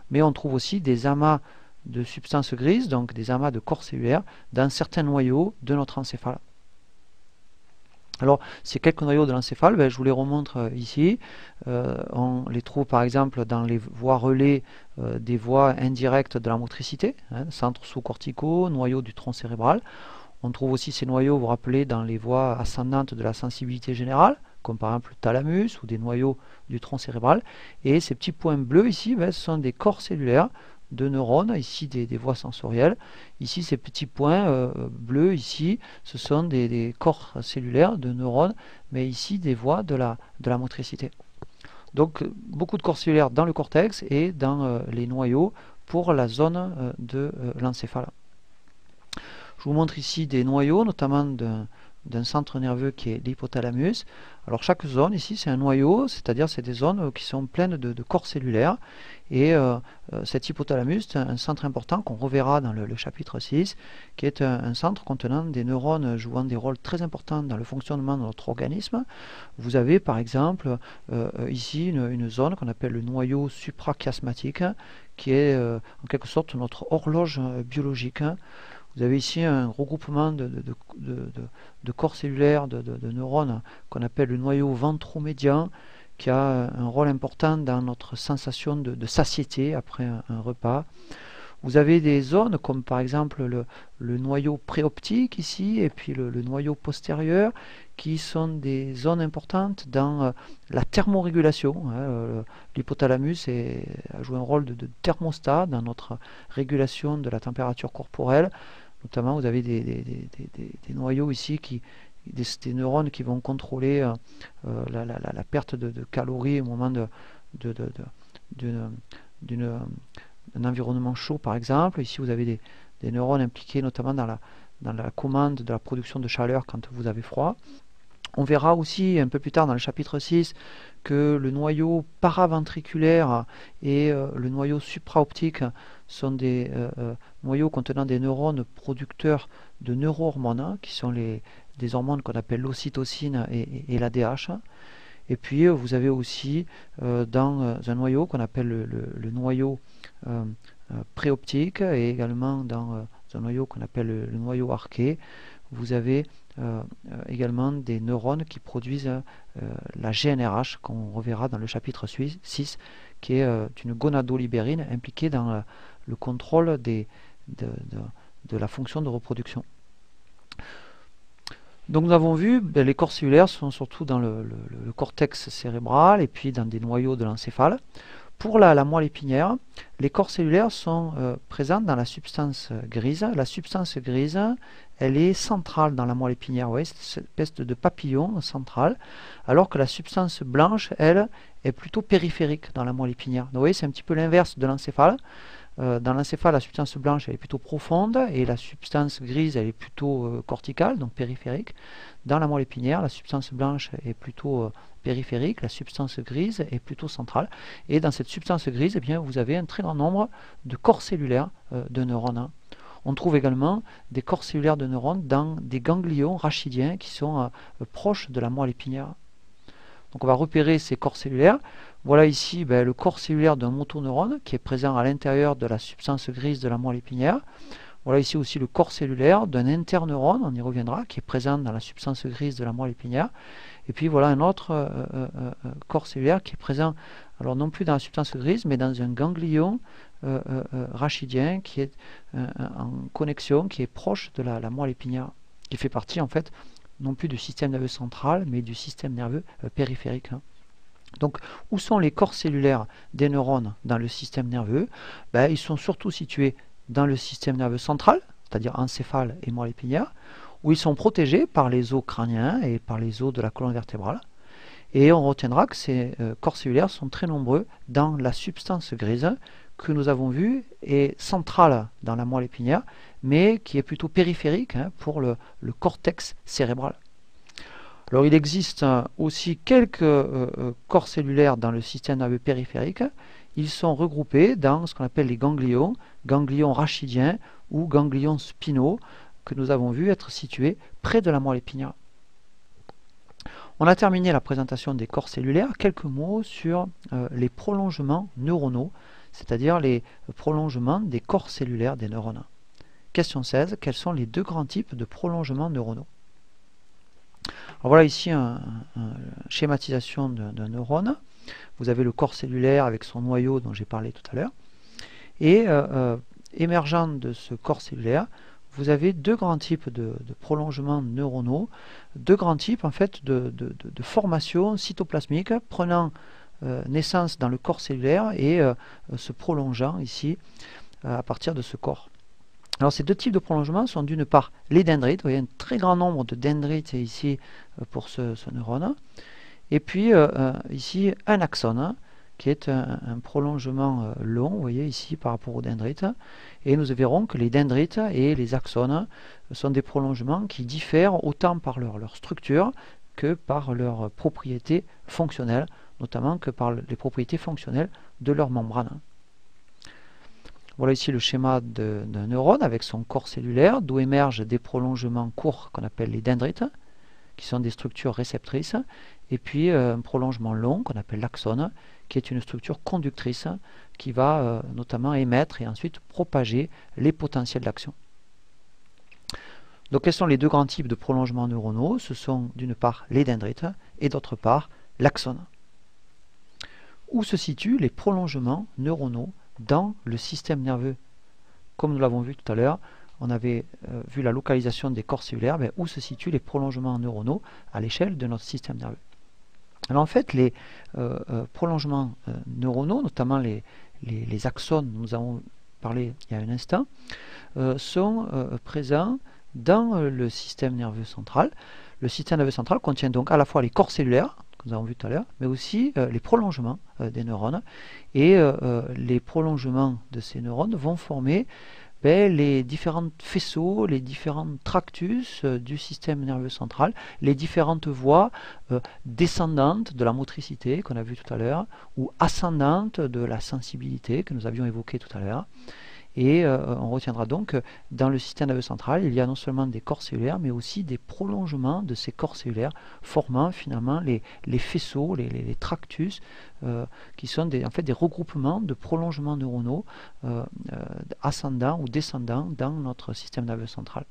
S1: Mais on trouve aussi des amas de substances grises, donc des amas de corps cellulaires, dans certains noyaux de notre encéphale. Alors, ces quelques noyaux de l'encéphale, ben, je vous les remontre ici. On les trouve par exemple dans les voies relais des voies indirectes de la motricité, hein, centres sous-corticaux, noyaux du tronc cérébral. On trouve aussi ces noyaux, vous vous rappelez, dans les voies ascendantes de la sensibilité générale, comme par exemple le thalamus ou des noyaux du tronc cérébral. Et ces petits points bleus ici, ben, ce sont des corps cellulaires de neurones, ici des voies sensorielles. Ici, ces petits points bleus, ici, ce sont des corps cellulaires de neurones, mais ici des voies de la motricité. Donc, beaucoup de corps cellulaires dans le cortex et dans les noyaux pour la zone de l'encéphale. Je vous montre ici des noyaux, notamment d'un centre nerveux qui est l'hypothalamus. Alors chaque zone ici c'est un noyau, c'est-à-dire c'est des zones qui sont pleines de corps cellulaires. Et cet hypothalamus, c'est un centre important qu'on reverra dans le chapitre 6, qui est un centre contenant des neurones jouant des rôles très importants dans le fonctionnement de notre organisme. Vous avez par exemple ici une zone qu'on appelle le noyau suprachiasmatique, qui est en quelque sorte notre horloge biologique. Vous avez ici un regroupement de corps cellulaires, de neurones, qu'on appelle le noyau ventromédian, qui a un rôle important dans notre sensation de satiété après un repas. Vous avez des zones comme par exemple le noyau préoptique ici, et puis le noyau postérieur, qui sont des zones importantes dans la thermorégulation. L'hypothalamus a joué un rôle de thermostat dans notre régulation de la température corporelle. Notamment, vous avez des noyaux ici, des neurones qui vont contrôler la perte de calories au moment d'un environnement chaud, par exemple. Ici, vous avez des neurones impliqués notamment dans la commande de la production de chaleur quand vous avez froid. On verra aussi un peu plus tard dans le chapitre 6 que le noyau paraventriculaire et le noyau supraoptique sont des noyaux contenant des neurones producteurs de neurohormones, qui sont des hormones qu'on appelle l'ocytocine et l'ADH. Et puis vous avez aussi dans un noyau qu'on appelle le noyau préoptique, et également dans un noyau qu'on appelle le noyau arqué, vous avez également des neurones qui produisent la GnRH, qu'on reverra dans le chapitre 6, qui est une gonadolibérine impliquée dans le contrôle de la fonction de reproduction. Donc nous avons vu, les corps cellulaires sont surtout dans le cortex cérébral et puis dans des noyaux de l'encéphale. Pour la moelle épinière, les corps cellulaires sont présents dans la substance grise. La substance grise, elle est centrale dans la moelle épinière, vous voyez, c'est cette espèce de papillon central, alors que la substance blanche, elle, est plutôt périphérique dans la moelle épinière. Donc, vous voyez, c'est un petit peu l'inverse de l'encéphale. Dans l'encéphale, la substance blanche, elle est plutôt profonde, et la substance grise, elle est plutôt corticale, donc périphérique. Dans la moelle épinière, la substance blanche est plutôt périphérique, la substance grise est plutôt centrale. Et dans cette substance grise, eh bien, vous avez un très grand nombre de corps cellulaires de neurones. On trouve également des corps cellulaires de neurones dans des ganglions rachidiens qui sont proches de la moelle épinière. Donc on va repérer ces corps cellulaires. Voilà ici le corps cellulaire d'un motoneurone qui est présent à l'intérieur de la substance grise de la moelle épinière. Voilà ici aussi le corps cellulaire d'un interneurone, on y reviendra, qui est présent dans la substance grise de la moelle épinière. Et puis voilà un autre corps cellulaire qui est présent, alors non plus dans la substance grise, mais dans un ganglion rachidien qui est en connexion, qui est proche de la moelle épinière, qui fait partie en fait non plus du système nerveux central, mais du système nerveux périphérique. Donc, où sont les corps cellulaires des neurones dans le système nerveux? Ils sont surtout situés dans le système nerveux central, c'est-à-dire encéphale et moelle épinière, où ils sont protégés par les os crâniens et par les os de la colonne vertébrale. Et on retiendra que ces corps cellulaires sont très nombreux dans la substance grise que nous avons vue est centrale dans la moelle épinière, mais qui est plutôt périphérique pour le cortex cérébral. Alors il existe aussi quelques corps cellulaires dans le système nerveux périphérique. Ils sont regroupés dans ce qu'on appelle les ganglions rachidiens ou ganglions spinaux, que nous avons vu être situés près de la moelle épinière. On a terminé la présentation des corps cellulaires. Quelques mots sur les prolongements neuronaux, c'est-à-dire les prolongements des corps cellulaires des neurones. Question 16. Quels sont les deux grands types de prolongements neuronaux? Alors voilà ici une schématisation d'un neurone. Vous avez le corps cellulaire avec son noyau dont j'ai parlé tout à l'heure. Et émergeant de ce corps cellulaire, vous avez deux grands types de prolongements neuronaux, deux grands types en fait de formation cytoplasmique prenant naissance dans le corps cellulaire et se prolongeant ici à partir de ce corps. Alors ces deux types de prolongements sont d'une part les dendrites, vous voyez un très grand nombre de dendrites ici pour ce neurone, et puis ici un axone qui est un prolongement long, vous voyez ici par rapport aux dendrites, et nous verrons que les dendrites et les axones sont des prolongements qui diffèrent autant par leur structure que par leurs propriétés fonctionnelles, notamment que par les propriétés fonctionnelles de leur membrane. Voilà ici le schéma d'un neurone avec son corps cellulaire, d'où émergent des prolongements courts qu'on appelle les dendrites, qui sont des structures réceptrices, et puis un prolongement long qu'on appelle l'axone, qui est une structure conductrice qui va notamment émettre et ensuite propager les potentiels d'action. Donc quels sont les deux grands types de prolongements neuronaux? Ce sont d'une part les dendrites et d'autre part l'axone. Où se situent les prolongements neuronaux dans le système nerveux? Comme nous l'avons vu tout à l'heure, on avait vu la localisation des corps cellulaires, mais où se situent les prolongements neuronaux à l'échelle de notre système nerveux? Alors en fait, les prolongements neuronaux, notamment les axones dont nous avons parlé il y a un instant, sont présents dans le système nerveux central. Le système nerveux central contient donc à la fois les corps cellulaires, que nous avons vu tout à l'heure, mais aussi les prolongements des neurones. Et les prolongements de ces neurones vont former les différents faisceaux, les différents tractus du système nerveux central, les différentes voies descendantes de la motricité qu'on a vu tout à l'heure, ou ascendantes de la sensibilité que nous avions évoqué tout à l'heure. Et on retiendra donc que dans le système nerveux central, il y a non seulement des corps cellulaires, mais aussi des prolongements de ces corps cellulaires, formant finalement les faisceaux, les tractus, qui sont en fait des regroupements de prolongements neuronaux ascendants ou descendants dans notre système nerveux central.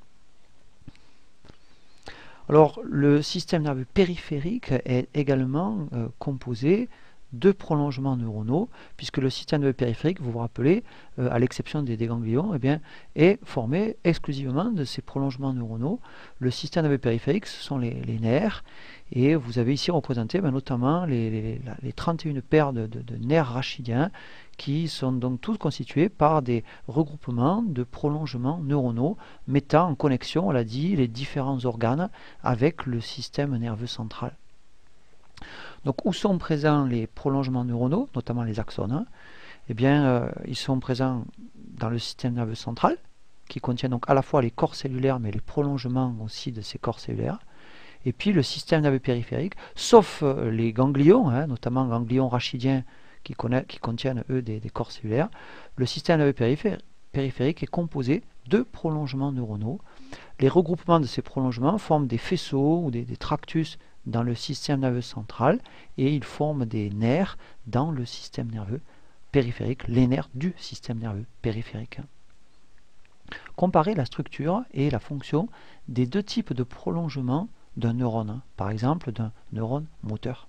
S1: Alors, le système nerveux périphérique est également composé de prolongements neuronaux, puisque le système nerveux périphérique, vous vous rappelez, à l'exception des ganglions, eh bien, est formé exclusivement de ces prolongements neuronaux. Le système nerveux périphérique, ce sont les nerfs, et vous avez ici représenté notamment les 31 paires de nerfs rachidiens, qui sont donc tous constitués par des regroupements de prolongements neuronaux mettant en connexion, on l'a dit, les différents organes avec le système nerveux central. Donc où sont présents les prolongements neuronaux, notamment les axones? Eh bien, ils sont présents dans le système nerveux central, qui contient donc à la fois les corps cellulaires, mais les prolongements aussi de ces corps cellulaires. Et puis le système nerveux périphérique, sauf les ganglions, notamment ganglions rachidiens qui contiennent eux des corps cellulaires, le système nerveux périphérique est composé de prolongements neuronaux. Les regroupements de ces prolongements forment des faisceaux ou des tractus dans le système nerveux central, et ils forment des nerfs dans le système nerveux périphérique, les nerfs du système nerveux périphérique. Comparez la structure et la fonction des deux types de prolongements d'un neurone, par exemple d'un neurone moteur.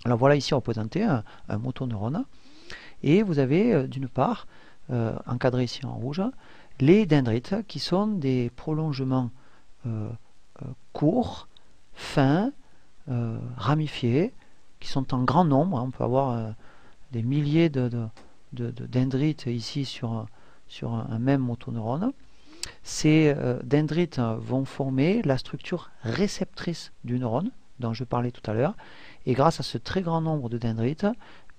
S1: Alors voilà ici représenté un motoneurone, et vous avez d'une part, encadré ici en rouge, les dendrites qui sont des prolongements courts, fins, ramifiés, qui sont en grand nombre. On peut avoir des milliers de dendrites ici sur un même motoneurone. Ces dendrites vont former la structure réceptrice du neurone dont je parlais tout à l'heure, et grâce à ce très grand nombre de dendrites,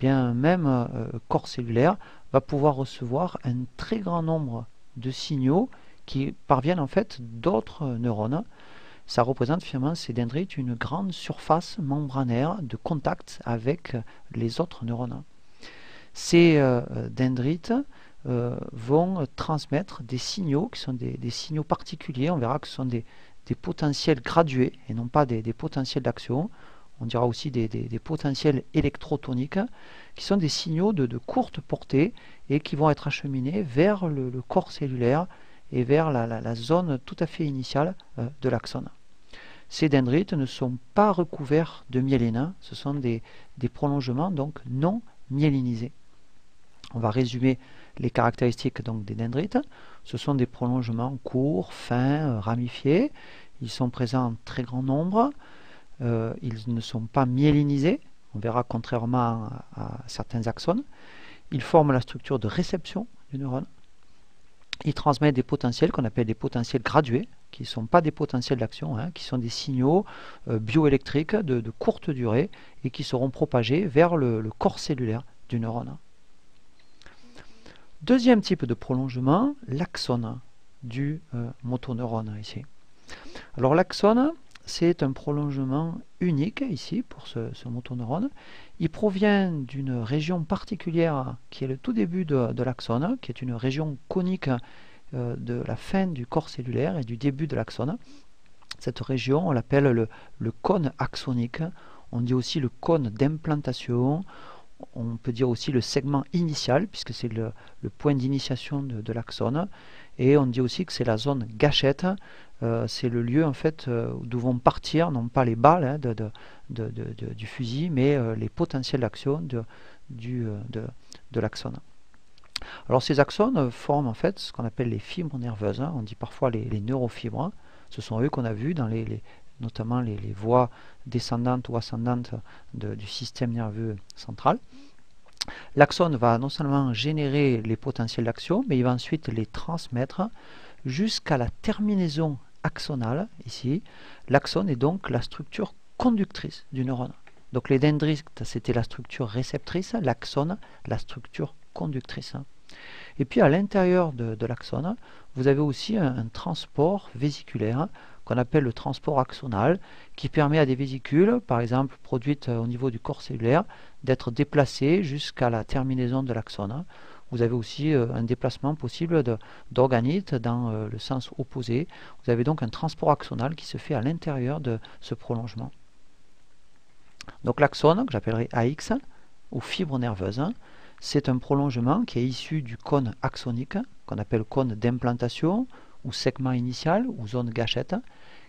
S1: bien même corps cellulaire va pouvoir recevoir un très grand nombre de signaux qui parviennent en fait d'autres neurones. Ça représente finalement ces dendrites une grande surface membranaire de contact avec les autres neurones. Ces dendrites vont transmettre des signaux qui sont des signaux particuliers. On verra que ce sont des potentiels gradués et non pas des potentiels d'action. On dira aussi des potentiels électrotoniques qui sont des signaux de courte portée et qui vont être acheminés vers le corps cellulaire et vers la zone tout à fait initiale de l'axone. ces dendrites ne sont pas recouverts de myéline. Ce sont des prolongements donc non myélinisés. On va résumer les caractéristiques donc des dendrites. Ce sont des prolongements courts, fins, ramifiés. Ils sont présents en très grand nombre. Ils ne sont pas myélinisés. On verra contrairement à certains axones. Ils forment la structure de réception du neurone. Ils transmettent des potentiels qu'on appelle des potentiels gradués, qui ne sont pas des potentiels d'action, qui sont des signaux bioélectriques de courte durée et qui seront propagés vers le corps cellulaire du neurone. Deuxième type de prolongement, l'axone du motoneurone ici. Alors l'axone, c'est un prolongement unique ici pour ce motoneurone. Il provient d'une région particulière qui est le tout début de l'axone, qui est une région conique de la fin du corps cellulaire et du début de l'axone. Cette région, on l'appelle le cône axonique. On dit aussi le cône d'implantation. On peut dire aussi le segment initial, puisque c'est le point d'initiation de l'axone. Et on dit aussi que c'est la zone gâchette. C'est le lieu en fait d'où vont partir, non pas les balles du fusil, mais les potentiels d'action de l'axone. Alors ces axones forment en fait ce qu'on appelle les fibres nerveuses. On dit parfois les neurofibres. Ce sont eux qu'on a vus dans notamment les voies descendantes ou ascendantes du système nerveux central. L'axone va non seulement générer les potentiels d'action, mais il va ensuite les transmettre jusqu'à la terminaison axonale, ici. L'axone est donc la structure conductrice du neurone. Donc les dendrites, c'était la structure réceptrice, l'axone, la structure conductrice. Et puis à l'intérieur de l'axone, vous avez aussi un transport vésiculaire qu'on appelle le transport axonal, qui permet à des vésicules, par exemple produites au niveau du corps cellulaire, d'être déplacées jusqu'à la terminaison de l'axone. Vous avez aussi un déplacement possible d'organites dans le sens opposé. Vous avez donc un transport axonal qui se fait à l'intérieur de ce prolongement. Donc l'axone, que j'appellerai AX, ou fibre nerveuse, c'est un prolongement qui est issu du cône axonique, qu'on appelle cône d'implantation, ou segment initial, ou zone gâchette,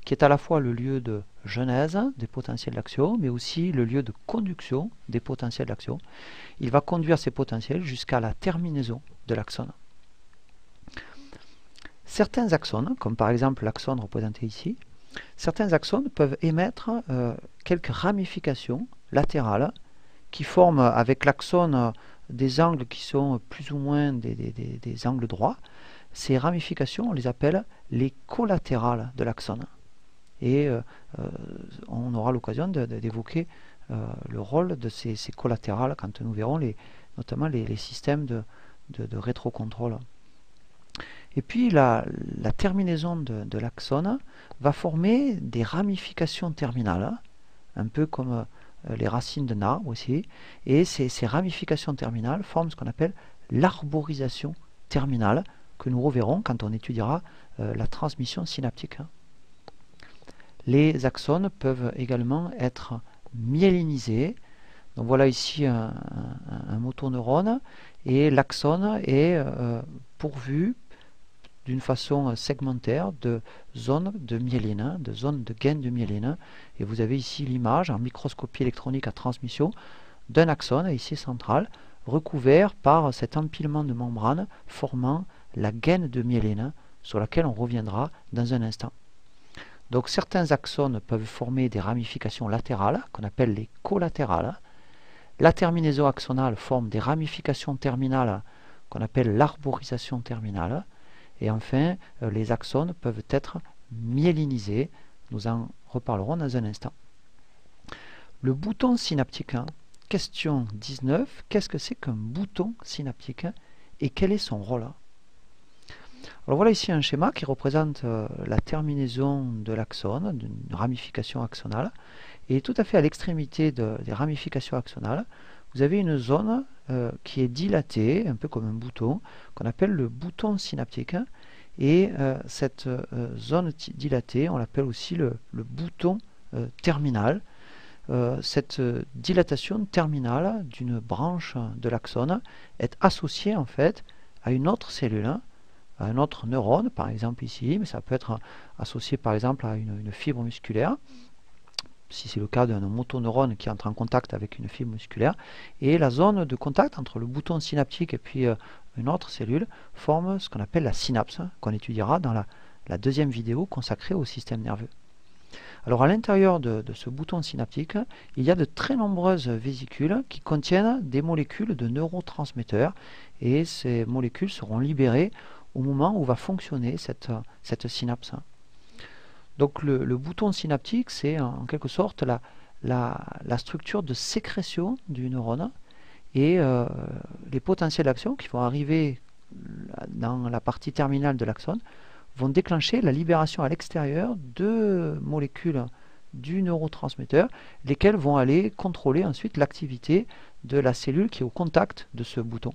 S1: qui est à la fois le lieu de genèse des potentiels d'action, mais aussi le lieu de conduction des potentiels d'action. Il va conduire ces potentiels jusqu'à la terminaison de l'axone. Certains axones, comme par exemple l'axone représenté ici, certains axones peuvent émettre quelques ramifications latérales qui forment avec l'axone des angles qui sont plus ou moins des angles droits. Ces ramifications, on les appelle les collatérales de l'axone. Et on aura l'occasion d'évoquer le rôle de ces collatérales quand nous verrons notamment les systèmes de rétrocontrôle. Et puis la terminaison de l'axone va former des ramifications terminales, un peu comme les racines d'un arbre aussi, et ces ramifications terminales forment ce qu'on appelle l'arborisation terminale, que nous reverrons quand on étudiera la transmission synaptique. Les axones peuvent également être myélinisés. Donc voilà ici un motoneurone, et l'axone est pourvu d'une façon segmentaire de zones de myéline, de zones de gaine de myéline. Et vous avez ici l'image en microscopie électronique à transmission d'un axone, ici central, recouvert par cet empilement de membranes formant la gaine de myéline, sur laquelle on reviendra dans un instant. Donc certains axones peuvent former des ramifications latérales, qu'on appelle les collatérales. La terminaison axonale forme des ramifications terminales, qu'on appelle l'arborisation terminale. Et enfin, les axones peuvent être myélinisés. Nous en reparlerons dans un instant. Le bouton synaptique. Question 19. Qu'est-ce que c'est qu'un bouton synaptique et quel est son rôle? Alors voilà ici un schéma qui représente la terminaison de l'axone, d'une ramification axonale. Et tout à fait à l'extrémité des ramifications axonales, vous avez une zone qui est dilatée, un peu comme un bouton, qu'on appelle le bouton synaptique. Et cette zone dilatée, on l'appelle aussi le bouton terminal. Cette dilatation terminale d'une branche de l'axone est associée en fait à une autre cellule un autre neurone, par exemple ici, mais ça peut être associé par exemple à une fibre musculaire, si c'est le cas d'un motoneurone qui entre en contact avec une fibre musculaire, et la zone de contact entre le bouton synaptique et puis une autre cellule forme ce qu'on appelle la synapse, qu'on étudiera dans la deuxième vidéo consacrée au système nerveux. Alors à l'intérieur de ce bouton synaptique, il y a de très nombreuses vésicules qui contiennent des molécules de neurotransmetteurs, et ces molécules seront libérées au moment où va fonctionner cette synapse. Donc le bouton synaptique, c'est en quelque sorte la structure de sécrétion du neurone, et les potentiels d'action qui vont arriver dans la partie terminale de l'axone vont déclencher la libération à l'extérieur de molécules du neurotransmetteur, lesquelles vont aller contrôler ensuite l'activité de la cellule qui est au contact de ce bouton.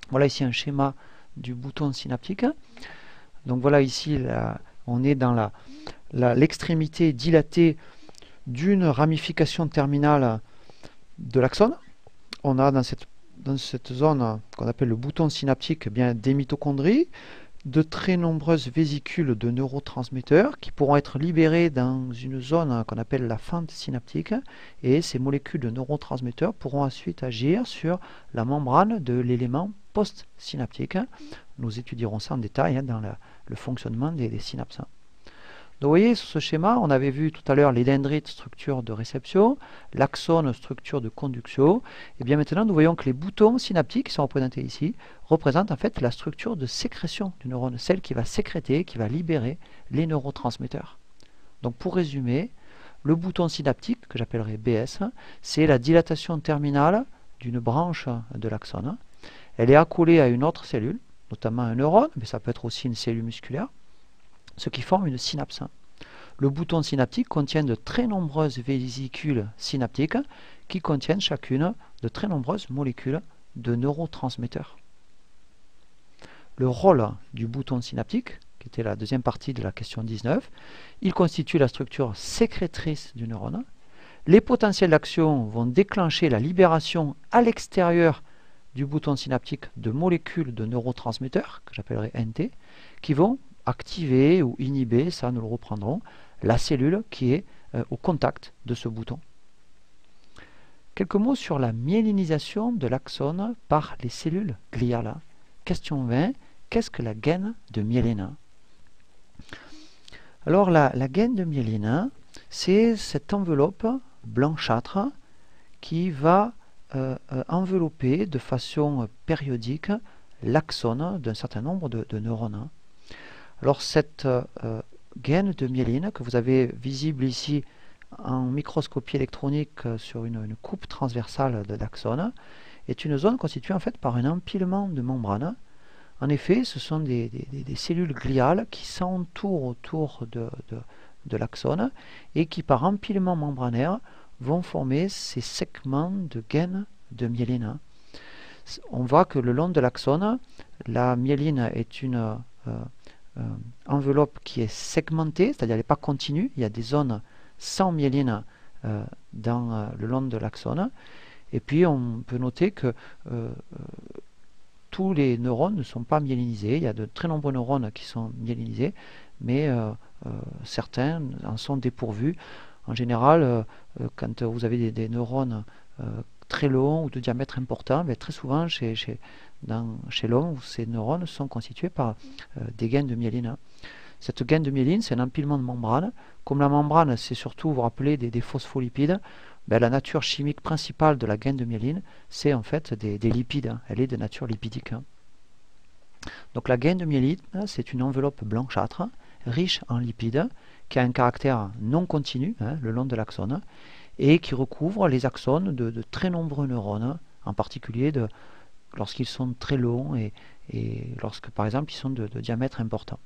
S1: Voilà ici un schéma du bouton synaptique. Donc voilà ici, on est dans l'extrémité dilatée d'une ramification terminale de l'axone. On a dans cette zone qu'on appelle le bouton synaptique, bien des mitochondries, de très nombreuses vésicules de neurotransmetteurs qui pourront être libérées dans une zone qu'on appelle la fente synaptique, et ces molécules de neurotransmetteurs pourront ensuite agir sur la membrane de l'élément postsynaptique. Nous étudierons ça en détail dans le fonctionnement des synapses. Donc vous voyez, sur ce schéma, on avait vu tout à l'heure les dendrites, structure de réception, l'axone, structure de conduction. Et bien maintenant, nous voyons que les boutons synaptiques qui sont représentés ici représentent en fait la structure de sécrétion du neurone, celle qui va sécréter, qui va libérer les neurotransmetteurs. Donc pour résumer, le bouton synaptique, que j'appellerai BS, c'est la dilatation terminale d'une branche de l'axone. Elle est accolée à une autre cellule, notamment un neurone, mais ça peut être aussi une cellule musculaire, ce qui forme une synapse. Le bouton synaptique contient de très nombreuses vésicules synaptiques qui contiennent chacune de très nombreuses molécules de neurotransmetteurs. Le rôle du bouton synaptique, qui était la deuxième partie de la question 19, il constitue la structure sécrétrice du neurone. Les potentiels d'action vont déclencher la libération à l'extérieur du bouton synaptique de molécules de neurotransmetteurs, que j'appellerai NT, qui vont activer ou inhiber, ça nous le reprendrons, la cellule qui est au contact de ce bouton. Quelques mots sur la myélinisation de l'axone par les cellules gliales. Question 20. Qu'est-ce que la gaine de myéline? Alors la gaine de myéline, c'est cette enveloppe blanchâtre qui va envelopper de façon périodique l'axone d'un certain nombre de neurones. Alors cette gaine de myéline que vous avez visible ici en microscopie électronique sur une coupe transversale de l'axone est une zone constituée en fait par un empilement de membranes. En effet, ce sont des cellules gliales qui s'entourent autour de l'axone et qui par empilement membranaire vont former ces segments de gaine de myéline. On voit que le long de l'axone, la myéline est une enveloppe qui est segmentée, c'est-à-dire elle n'est pas continue, il y a des zones sans myéline le long de l'axone, et puis on peut noter que tous les neurones ne sont pas myélinisés, il y a de très nombreux neurones qui sont myélinisés, mais certains en sont dépourvus. En général, quand vous avez des neurones très longs ou de diamètre important, très souvent chez l'homme, ces neurones sont constitués par des gaines de myéline. Cette gaine de myéline, c'est un empilement de membrane. Comme la membrane, c'est surtout, vous vous rappelez, des phospholipides, la nature chimique principale de la gaine de myéline, c'est en fait des lipides. Elle est de nature lipidique. Donc la gaine de myéline, c'est une enveloppe blanchâtre, riche en lipides, qui a un caractère non continu le long de l'axone, et qui recouvre les axones de très nombreux neurones, en particulier lorsqu'ils sont très longs et lorsque, par exemple, ils sont de diamètre important.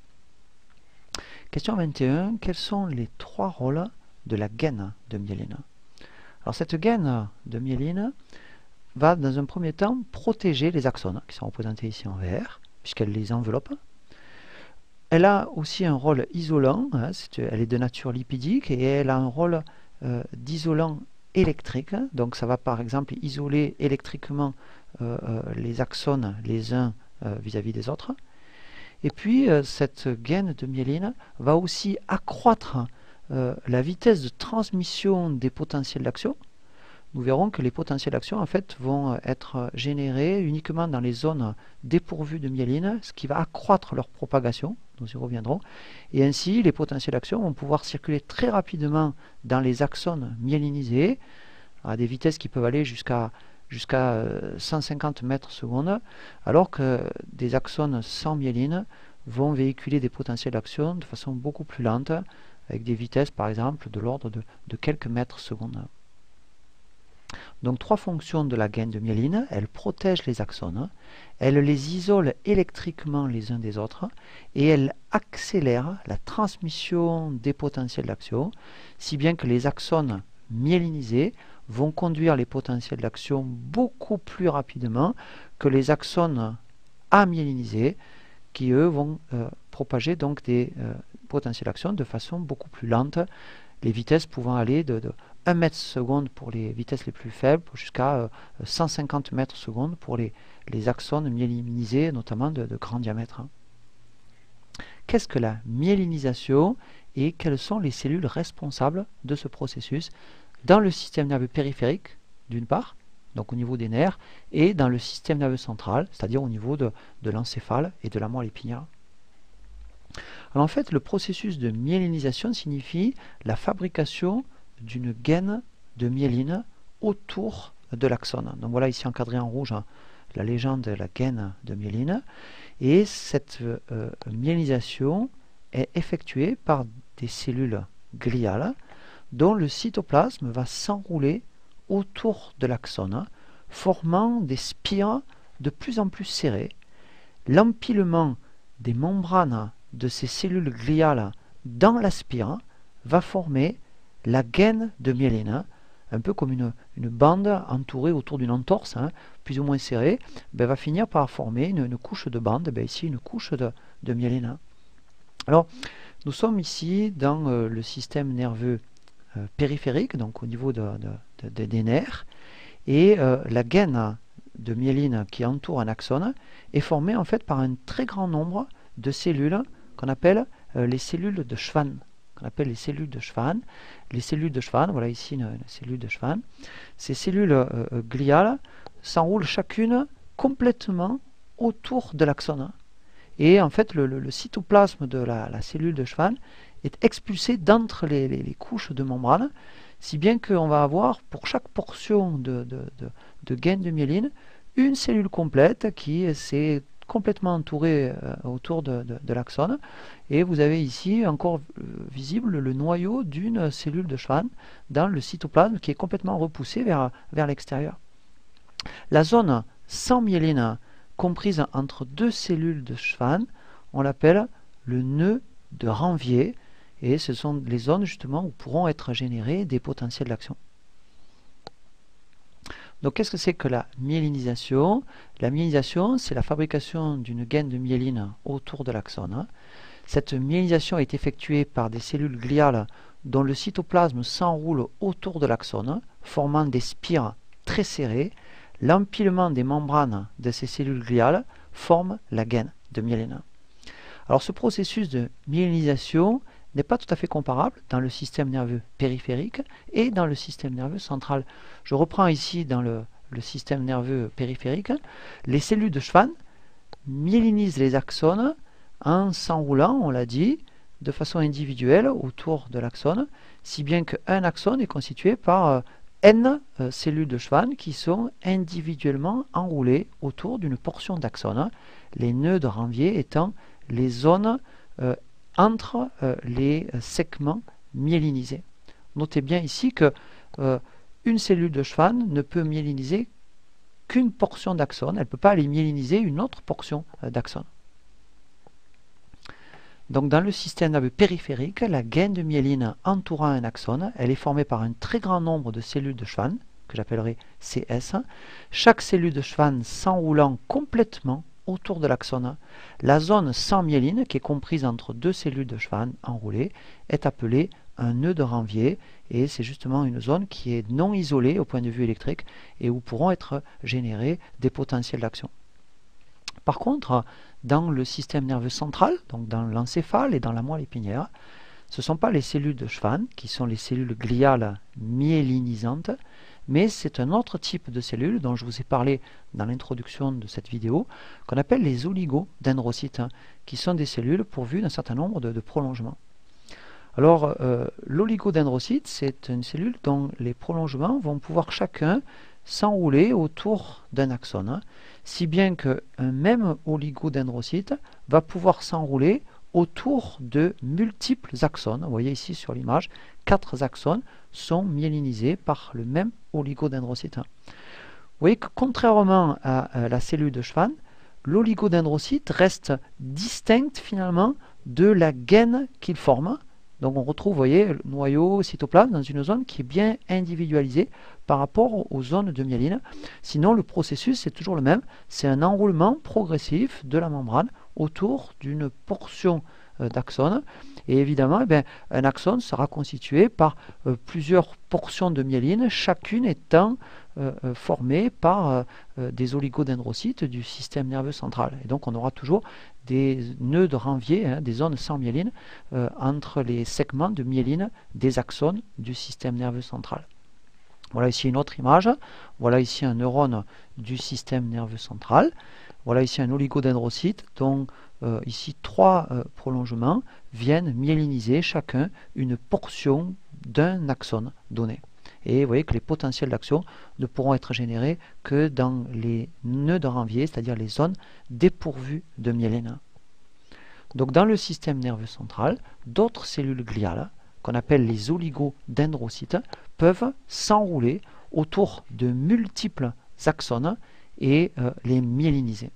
S1: Question 21. Quels sont les trois rôles de la gaine de myéline? Alors cette gaine de myéline va, dans un premier temps, protéger les axones, qui sont représentés ici en vert, puisqu'elle les enveloppe. Elle a aussi un rôle isolant, elle est de nature lipidique, et elle a un rôle d'isolant électrique. Donc ça va par exemple isoler électriquement les axones les uns vis-à-vis des autres. Et puis cette gaine de myéline va aussi accroître la vitesse de transmission des potentiels d'action. Nous verrons que les potentiels d'action en fait vont être générés uniquement dans les zones dépourvues de myéline, ce qui va accroître leur propagation, nous y reviendrons, et ainsi les potentiels d'action vont pouvoir circuler très rapidement dans les axones myélinisés à des vitesses qui peuvent aller jusqu'à 150 mètres secondes, alors que des axones sans myéline vont véhiculer des potentiels d'action de façon beaucoup plus lente, avec des vitesses par exemple de l'ordre de quelques mètres secondes. Donc trois fonctions de la gaine de myéline: elle protège les axones, elle les isole électriquement les uns des autres, et elle accélère la transmission des potentiels d'action, si bien que les axones myélinisés vont conduire les potentiels d'action beaucoup plus rapidement que les axones amyélinisés, qui eux vont propager donc des potentiels d'action de façon beaucoup plus lente, les vitesses pouvant aller de 1 mètre seconde pour les vitesses les plus faibles jusqu'à 150 mètres secondes pour les axones myélinisés, notamment de grand diamètre. Qu'est-ce que la myélinisation et quelles sont les cellules responsables de ce processus dans le système nerveux périphérique, d'une part, donc au niveau des nerfs, et dans le système nerveux central, c'est-à-dire au niveau de l'encéphale et de la moelle épinière? Alors en fait, le processus de myélinisation signifie la fabrication d'une gaine de myéline autour de l'axone. Donc voilà ici encadré en rouge la légende de la gaine de myéline. Et cette myélinisation est effectuée par des cellules gliales dont le cytoplasme va s'enrouler autour de l'axone, formant des spires de plus en plus serrées. L'empilement des membranes de ces cellules gliales dans la spire va former la gaine de myéline, un peu comme une bande entourée autour d'une entorse, plus ou moins serrée, va finir par former une couche de bande, ici une couche de myéline. Alors, nous sommes ici dans le système nerveux périphérique, donc au niveau des nerfs, et la gaine de myéline qui entoure un axone est formée en fait par un très grand nombre de cellules qu'on appelle les cellules de Schwann. Les cellules de Schwann. Les cellules de Schwann, voilà ici une cellule de Schwann. Ces cellules gliales s'enroulent chacune complètement autour de l'axone. Et en fait, le cytoplasme de la cellule de Schwann est expulsé d'entre les couches de membrane, si bien qu'on va avoir pour chaque portion de gaine de myéline une cellule complète qui s'est complètement entourée autour de l'axone, et vous avez ici encore visible le noyau d'une cellule de Schwann dans le cytoplasme qui est complètement repoussé vers l'extérieur. La zone sans myéline comprise entre deux cellules de Schwann, on l'appelle le nœud de Ranvier, et ce sont les zones justement où pourront être générés des potentiels d'action. Donc qu'est-ce que c'est que la myélinisation? La myélinisation, c'est la fabrication d'une gaine de myéline autour de l'axone. Cette myélinisation est effectuée par des cellules gliales dont le cytoplasme s'enroule autour de l'axone, formant des spires très serrées. L'empilement des membranes de ces cellules gliales forme la gaine de myéline. Alors ce processus de myélinisation n'est pas tout à fait comparable dans le système nerveux périphérique et dans le système nerveux central. Je reprends ici dans le système nerveux périphérique. Les cellules de Schwann myélinisent les axones en s'enroulant, on l'a dit, de façon individuelle autour de l'axone, si bien qu'un axone est constitué par N cellules de Schwann qui sont individuellement enroulées autour d'une portion d'axone, les nœuds de Ranvier étant les zones entre les segments myélinisés. Notez bien ici que une cellule de Schwann ne peut myéliniser qu'une portion d'axone, elle ne peut pas aller myéliniser une autre portion d'axone. Donc dans le système nerveux périphérique, la gaine de myéline entourant un axone, elle est formée par un très grand nombre de cellules de Schwann, que j'appellerai CS, chaque cellule de Schwann s'enroulant complètement autour de l'axone. La zone sans myéline, qui est comprise entre deux cellules de Schwann enroulées, est appelée un nœud de Ranvier, et c'est justement une zone qui est non isolée au point de vue électrique et où pourront être générés des potentiels d'action. Par contre, dans le système nerveux central, donc dans l'encéphale et dans la moelle épinière. Ce ne sont pas les cellules de Schwann, qui sont les cellules gliales myélinisantes, mais c'est un autre type de cellules dont je vous ai parlé dans l'introduction de cette vidéo, qu'on appelle les oligodendrocytes, qui sont des cellules pourvues d'un certain nombre de prolongements. Alors, l'oligodendrocyte, c'est une cellule dont les prolongements vont pouvoir chacun s'enrouler autour d'un axone, si bien qu'un même oligodendrocyte va pouvoir s'enrouler autour de multiples axones. Vous voyez ici sur l'image, 4 axones sont myélinisés par le même oligodendrocyte. Vous voyez que contrairement à la cellule de Schwann, l'oligodendrocyte reste distinct finalement de la gaine qu'il forme. Donc on retrouve, vous voyez, le noyau cytoplasme dans une zone qui est bien individualisée par rapport aux zones de myéline. Sinon, le processus est toujours le même. C'est un enroulement progressif de la membrane autour d'une portion d'axone. Et évidemment, un axone sera constitué par plusieurs portions de myéline, chacune étant formée par des oligodendrocytes du système nerveux central. Et donc on aura toujours des nœuds de Ranvier, des zones sans myéline, entre les segments de myéline des axones du système nerveux central. Voilà ici une autre image. Voilà ici un neurone du système nerveux central. Voilà ici un oligodendrocyte dont ici 3 prolongements viennent myéliniser chacun une portion d'un axone donné. Et vous voyez que les potentiels d'action ne pourront être générés que dans les nœuds de Ranvier, c'est-à-dire les zones dépourvues de myéline. Donc dans le système nerveux central, d'autres cellules gliales, qu'on appelle les oligodendrocytes, peuvent s'enrouler autour de multiples axones et les myéliniser.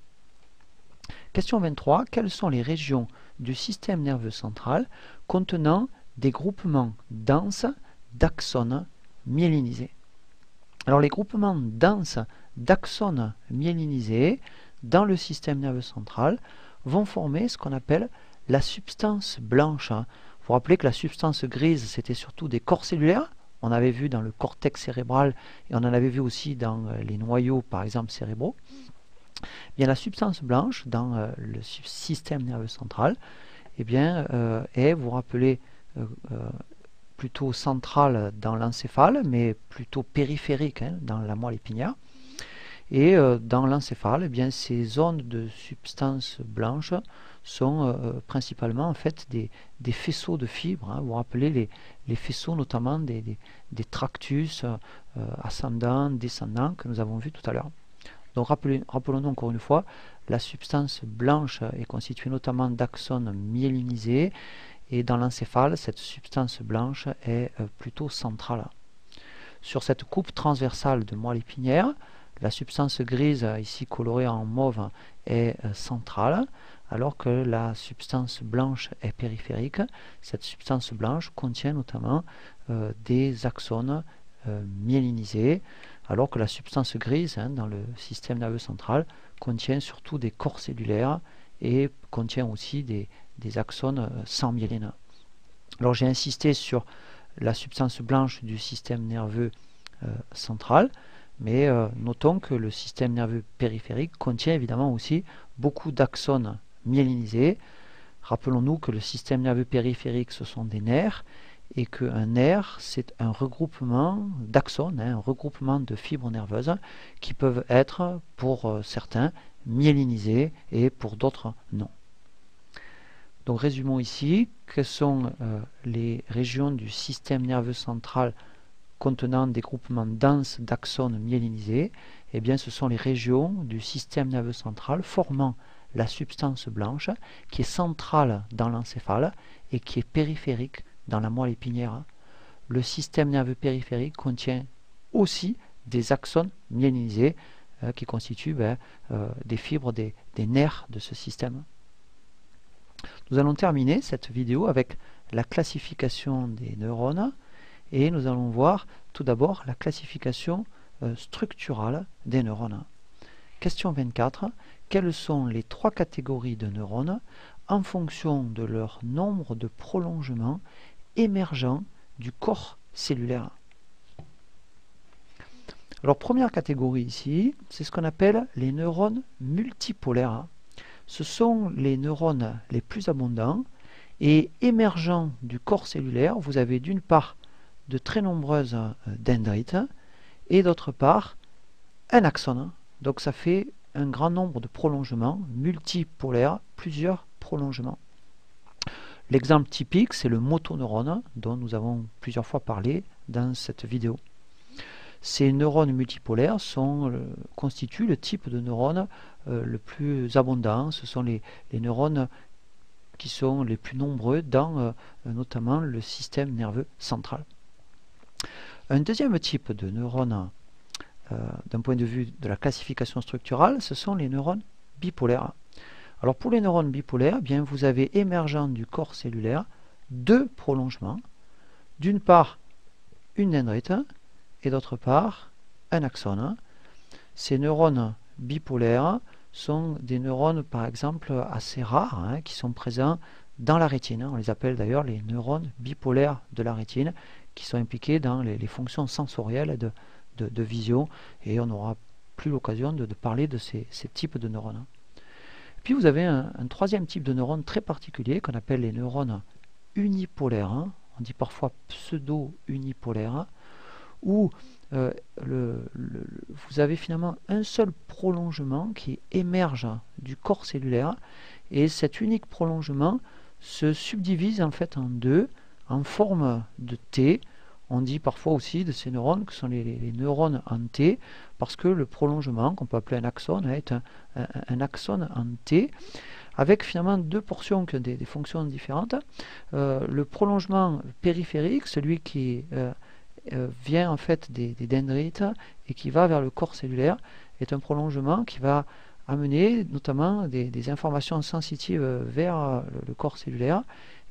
S1: Question 23. Quelles sont les régions du système nerveux central contenant des groupements denses d'axones myélinisés? Alors les groupements denses d'axones myélinisés dans le système nerveux central vont former ce qu'on appelle la substance blanche. Vous vous rappelez que la substance grise, c'était surtout des corps cellulaires. On avait vu dans le cortex cérébral et on en avait vu aussi dans les noyaux, par exemple, cérébraux. Bien, la substance blanche dans le système nerveux central est, vous vous rappelez, plutôt centrale dans l'encéphale, mais plutôt périphérique dans la moelle épinière. Et dans l'encéphale, ces zones de substance blanche sont principalement en fait des faisceaux de fibres. Vous vous rappelez les faisceaux notamment des tractus ascendants, descendants que nous avons vus tout à l'heure. Donc rappelons-nous encore une fois, la substance blanche est constituée notamment d'axones myélinisés et dans l'encéphale, cette substance blanche est plutôt centrale. Sur cette coupe transversale de moelle épinière, la substance grise, ici colorée en mauve, est centrale, alors que la substance blanche est périphérique. Cette substance blanche contient notamment des axones myélinisés, alors que la substance grise dans le système nerveux central contient surtout des corps cellulaires et contient aussi des axones sans myéline. Alors j'ai insisté sur la substance blanche du système nerveux central, mais notons que le système nerveux périphérique contient évidemment aussi beaucoup d'axones myélinisés. Rappelons-nous que le système nerveux périphérique, ce sont des nerfs, et qu'un nerf, c'est un regroupement d'axones, un regroupement de fibres nerveuses qui peuvent être, pour certains, myélinisés et pour d'autres, non. Donc résumons ici, quelles sont les régions du système nerveux central contenant des groupements denses d'axones myélinisés? Eh bien, ce sont les régions du système nerveux central formant la substance blanche qui est centrale dans l'encéphale et qui est périphérique dans la moelle épinière. Le système nerveux périphérique contient aussi des axones myélinisés qui constituent des fibres des nerfs de ce système. Nous allons terminer cette vidéo avec la classification des neurones et nous allons voir tout d'abord la classification structurale des neurones. Question 24. Quelles sont les 3 catégories de neurones en fonction de leur nombre de prolongements émergents du corps cellulaire? Alors première catégorie ici, c'est ce qu'on appelle les neurones multipolaires. ce sont les neurones les plus abondants et émergeant du corps cellulaire, vous avez d'une part de très nombreuses dendrites et d'autre part un axone. Donc ça fait un grand nombre de prolongements multipolaires, plusieurs prolongements. L'exemple typique, c'est le motoneurone dont nous avons plusieurs fois parlé dans cette vidéo. Ces neurones multipolaires constituent le type de neurone le plus abondant. Ce sont les neurones qui sont les plus nombreux dans notamment le système nerveux central. Un deuxième type de neurones, d'un point de vue de la classification structurale, ce sont les neurones bipolaires. Alors pour les neurones bipolaires, bien, vous avez émergeant du corps cellulaire deux prolongements. D'une part, une dendrite et d'autre part, un axone. Ces neurones bipolaires sont des neurones, par exemple, assez rares, qui sont présents dans la rétine. On les appelle d'ailleurs les neurones bipolaires de la rétine, qui sont impliqués dans les fonctions sensorielles de vision, et on n'aura plus l'occasion de parler de ces types de neurones. Puis vous avez un troisième type de neurones très particulier qu'on appelle les neurones unipolaires, on dit parfois pseudo-unipolaires, où vous avez finalement un seul prolongement qui émerge du corps cellulaire, et cet unique prolongement se subdivise en fait en deux, en forme de T. On dit parfois aussi de ces neurones que ce sont les neurones en T, parce que le prolongement, qu'on peut appeler un axone, est un axone en T, avec finalement deux portions qui ont des fonctions différentes. Le prolongement périphérique, celui qui vient en fait des dendrites et qui va vers le corps cellulaire, est un prolongement qui va amener notamment des informations sensitives vers le corps cellulaire.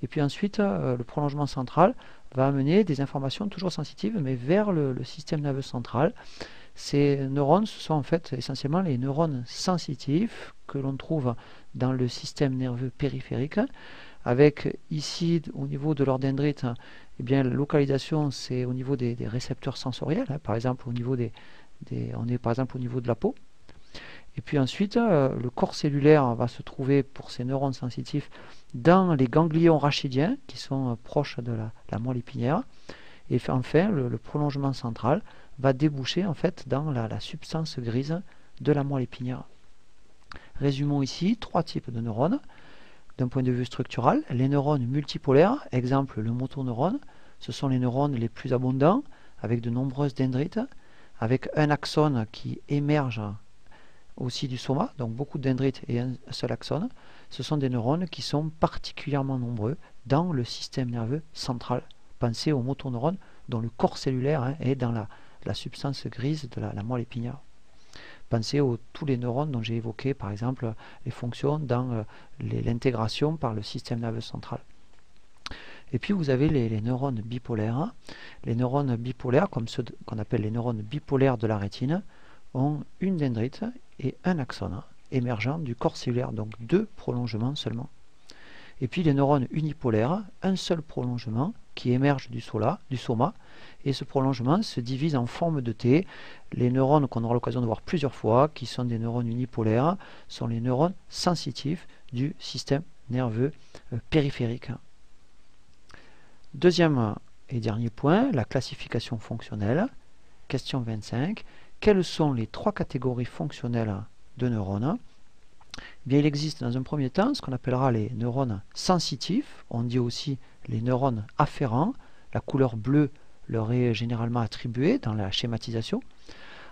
S1: Et puis ensuite, le prolongement central va amener des informations toujours sensitives, mais vers le système nerveux central. Ces neurones, ce sont en fait essentiellement les neurones sensitifs que l'on trouve dans le système nerveux périphérique, avec ici, au niveau de leur dendrite, eh bien, la localisation, c'est au niveau des récepteurs sensoriels, par exemple au niveau on est par exemple au niveau de la peau. Et puis ensuite, le corps cellulaire va se trouver pour ces neurones sensitifs dans les ganglions rachidiens qui sont proches de la moelle épinière. Et enfin, le prolongement central va déboucher en fait dans la substance grise de la moelle épinière. Résumons ici trois types de neurones. D'un point de vue structural, les neurones multipolaires, exemple le motoneurone, ce sont les neurones les plus abondants, avec de nombreuses dendrites, avec un axone qui émerge aussi du soma, donc beaucoup de dendrites et un seul axone. Ce sont des neurones qui sont particulièrement nombreux dans le système nerveux central. Pensez aux motoneurones dont le corps cellulaire est dans la substance grise de la moelle épinière. Pensez à tous les neurones dont j'ai évoqué, par exemple, les fonctions dans l'intégration par le système nerveux central. Et puis vous avez les neurones bipolaires. Les neurones bipolaires, comme ceux qu'on appelle les neurones bipolaires de la rétine, ont une dendrite et un axone émergeant du corps cellulaire, donc deux prolongements seulement. Et puis les neurones unipolaires, un seul prolongement qui émerge du soma, et ce prolongement se divise en forme de T. Les neurones qu'on aura l'occasion de voir plusieurs fois, qui sont des neurones unipolaires, sont les neurones sensitifs du système nerveux périphérique. Deuxième et dernier point, la classification fonctionnelle. Question 25. Quelles sont les trois catégories fonctionnelles de neurones? Bien, il existe dans un premier temps ce qu'on appellera les neurones sensitifs, on dit aussi les neurones afférents, la couleur bleue leur est généralement attribuée dans la schématisation.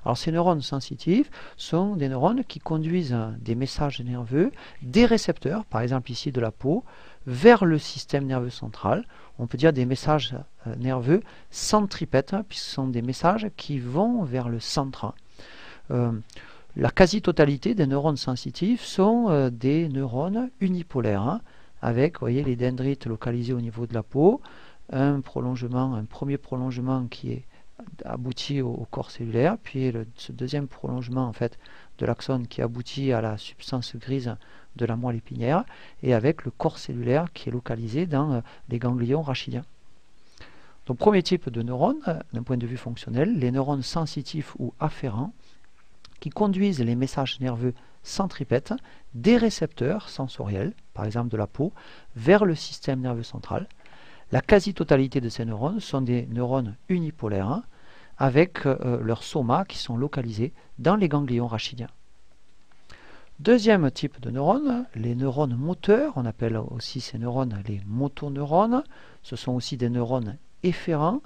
S1: Alors ces neurones sensitifs sont des neurones qui conduisent des messages nerveux des récepteurs, par exemple ici de la peau, vers le système nerveux central. On peut dire des messages nerveux centripètes, puisque ce sont des messages qui vont vers le centre. La quasi-totalité des neurones sensitifs sont des neurones unipolaires, avec, vous voyez, les dendrites localisés au niveau de la peau, un premier prolongement qui est abouti au corps cellulaire, puis ce deuxième prolongement en fait de l'axone qui aboutit à la substance grise de la moelle épinière, et avec le corps cellulaire qui est localisé dans les ganglions rachidiens. Donc premier type de neurones, d'un point de vue fonctionnel, les neurones sensitifs ou afférents, qui conduisent les messages nerveux centripète des récepteurs sensoriels, par exemple de la peau, vers le système nerveux central. La quasi-totalité de ces neurones sont des neurones unipolaires, avec leurs somas qui sont localisés dans les ganglions rachidiens. Deuxième type de neurones, les neurones moteurs, on appelle aussi ces neurones les motoneurones. Ce sont aussi des neurones efférents.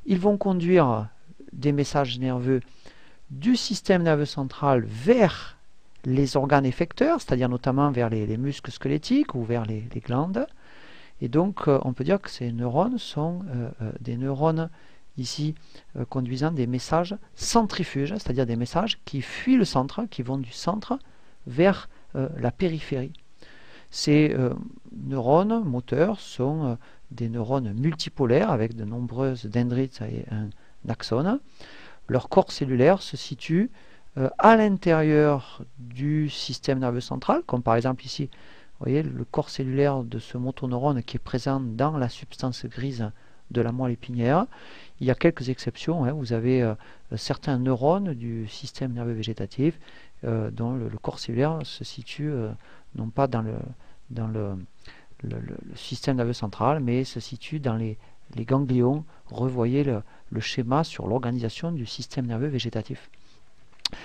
S1: Ils vont conduire des messages nerveux du système nerveux central vers les organes effecteurs, c'est-à-dire notamment vers les muscles squelettiques ou vers les glandes. Et donc on peut dire que ces neurones sont des neurones ici conduisant des messages centrifuges, c'est-à-dire des messages qui fuient le centre, qui vont du centre vers la périphérie. Ces neurones moteurs sont des neurones multipolaires avec de nombreuses dendrites et un axone. Leur corps cellulaire se situe à l'intérieur du système nerveux central, comme par exemple ici, vous voyez le corps cellulaire de ce motoneurone qui est présent dans la substance grise de la moelle épinière. Il y a quelques exceptions, hein. Vous avez certains neurones du système nerveux végétatif dont le corps cellulaire se situe non pas dans le système nerveux central, mais se situe dans les ganglions. Revoyez le schéma sur l'organisation du système nerveux végétatif.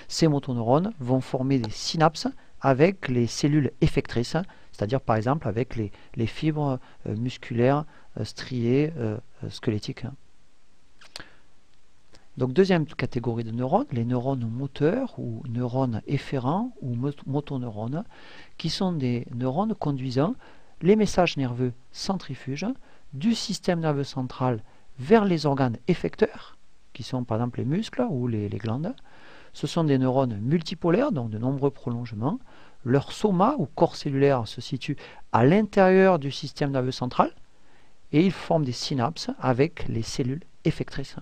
S1: Ces motoneurones vont former des synapses avec les cellules effectrices, c'est-à-dire par exemple avec les fibres musculaires striées squelettiques. Donc deuxième catégorie de neurones, les neurones moteurs ou neurones efférents ou motoneurones, qui sont des neurones conduisant les messages nerveux centrifuges du système nerveux central vers les organes effecteurs, qui sont par exemple les muscles ou les glandes. Ce sont des neurones multipolaires, donc de nombreux prolongements. Leur soma ou corps cellulaire se situe à l'intérieur du système nerveux central et ils forment des synapses avec les cellules effectrices.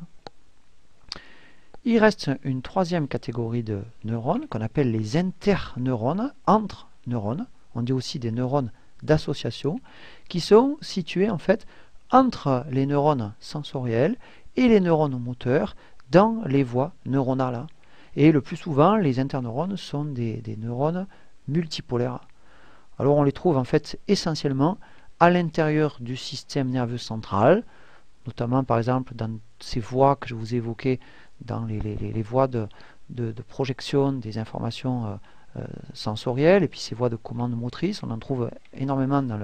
S1: Il reste une troisième catégorie de neurones qu'on appelle les interneurones, entre neurones. On dit aussi des neurones d'association qui sont situés en fait entre les neurones sensoriels et les neurones moteurs dans les voies neuronales. Et le plus souvent, les interneurones sont des neurones multipolaires. Alors on les trouve en fait essentiellement à l'intérieur du système nerveux central, notamment par exemple dans ces voies que je vous ai évoquées, dans les voies de projection des informations sensorielles, et puis ces voies de commande motrice, on en trouve énormément dans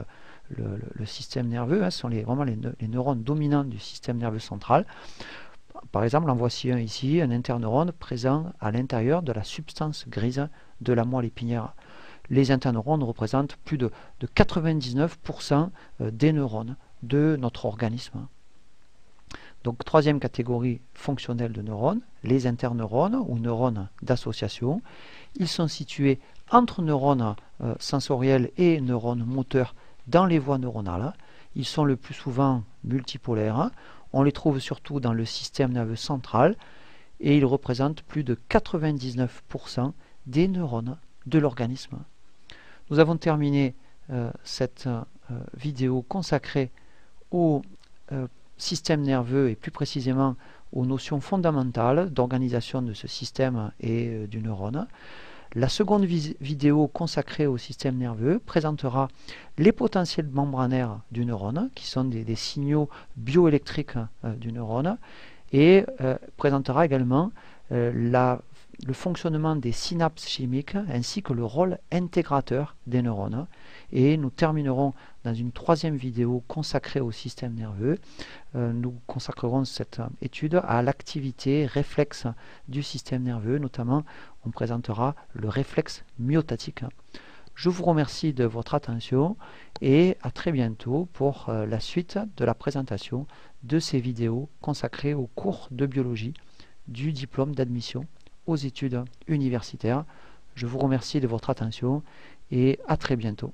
S1: le système nerveux, hein, ce sont vraiment les neurones dominants du système nerveux central. Par exemple, en voici un ici, un interneurone présent à l'intérieur de la substance grise de la moelle épinière. Les interneurones représentent plus de 99% des neurones de notre organisme. Donc, troisième catégorie fonctionnelle de neurones, les interneurones ou neurones d'association. Ils sont situés entre neurones sensoriels et neurones moteurs dans les voies neuronales. Ils sont le plus souvent multipolaires. On les trouve surtout dans le système nerveux central et ils représentent plus de 99% des neurones de l'organisme. Nous avons terminé cette vidéo consacrée au système nerveux et plus précisément aux notions fondamentales d'organisation de ce système et du neurone. La seconde vidéo consacrée au système nerveux présentera les potentiels membranaires du neurone, qui sont des signaux bioélectriques du neurone, et présentera également le fonctionnement des synapses chimiques ainsi que le rôle intégrateur des neurones. Et nous terminerons dans une troisième vidéo consacrée au système nerveux. Nous consacrerons cette étude à l'activité réflexe du système nerveux, notamment on présentera le réflexe myotatique. Je vous remercie de votre attention et à très bientôt pour la suite de la présentation de ces vidéos consacrées au cours de biologie du diplôme d'admission aux études universitaires. Je vous remercie de votre attention et à très bientôt.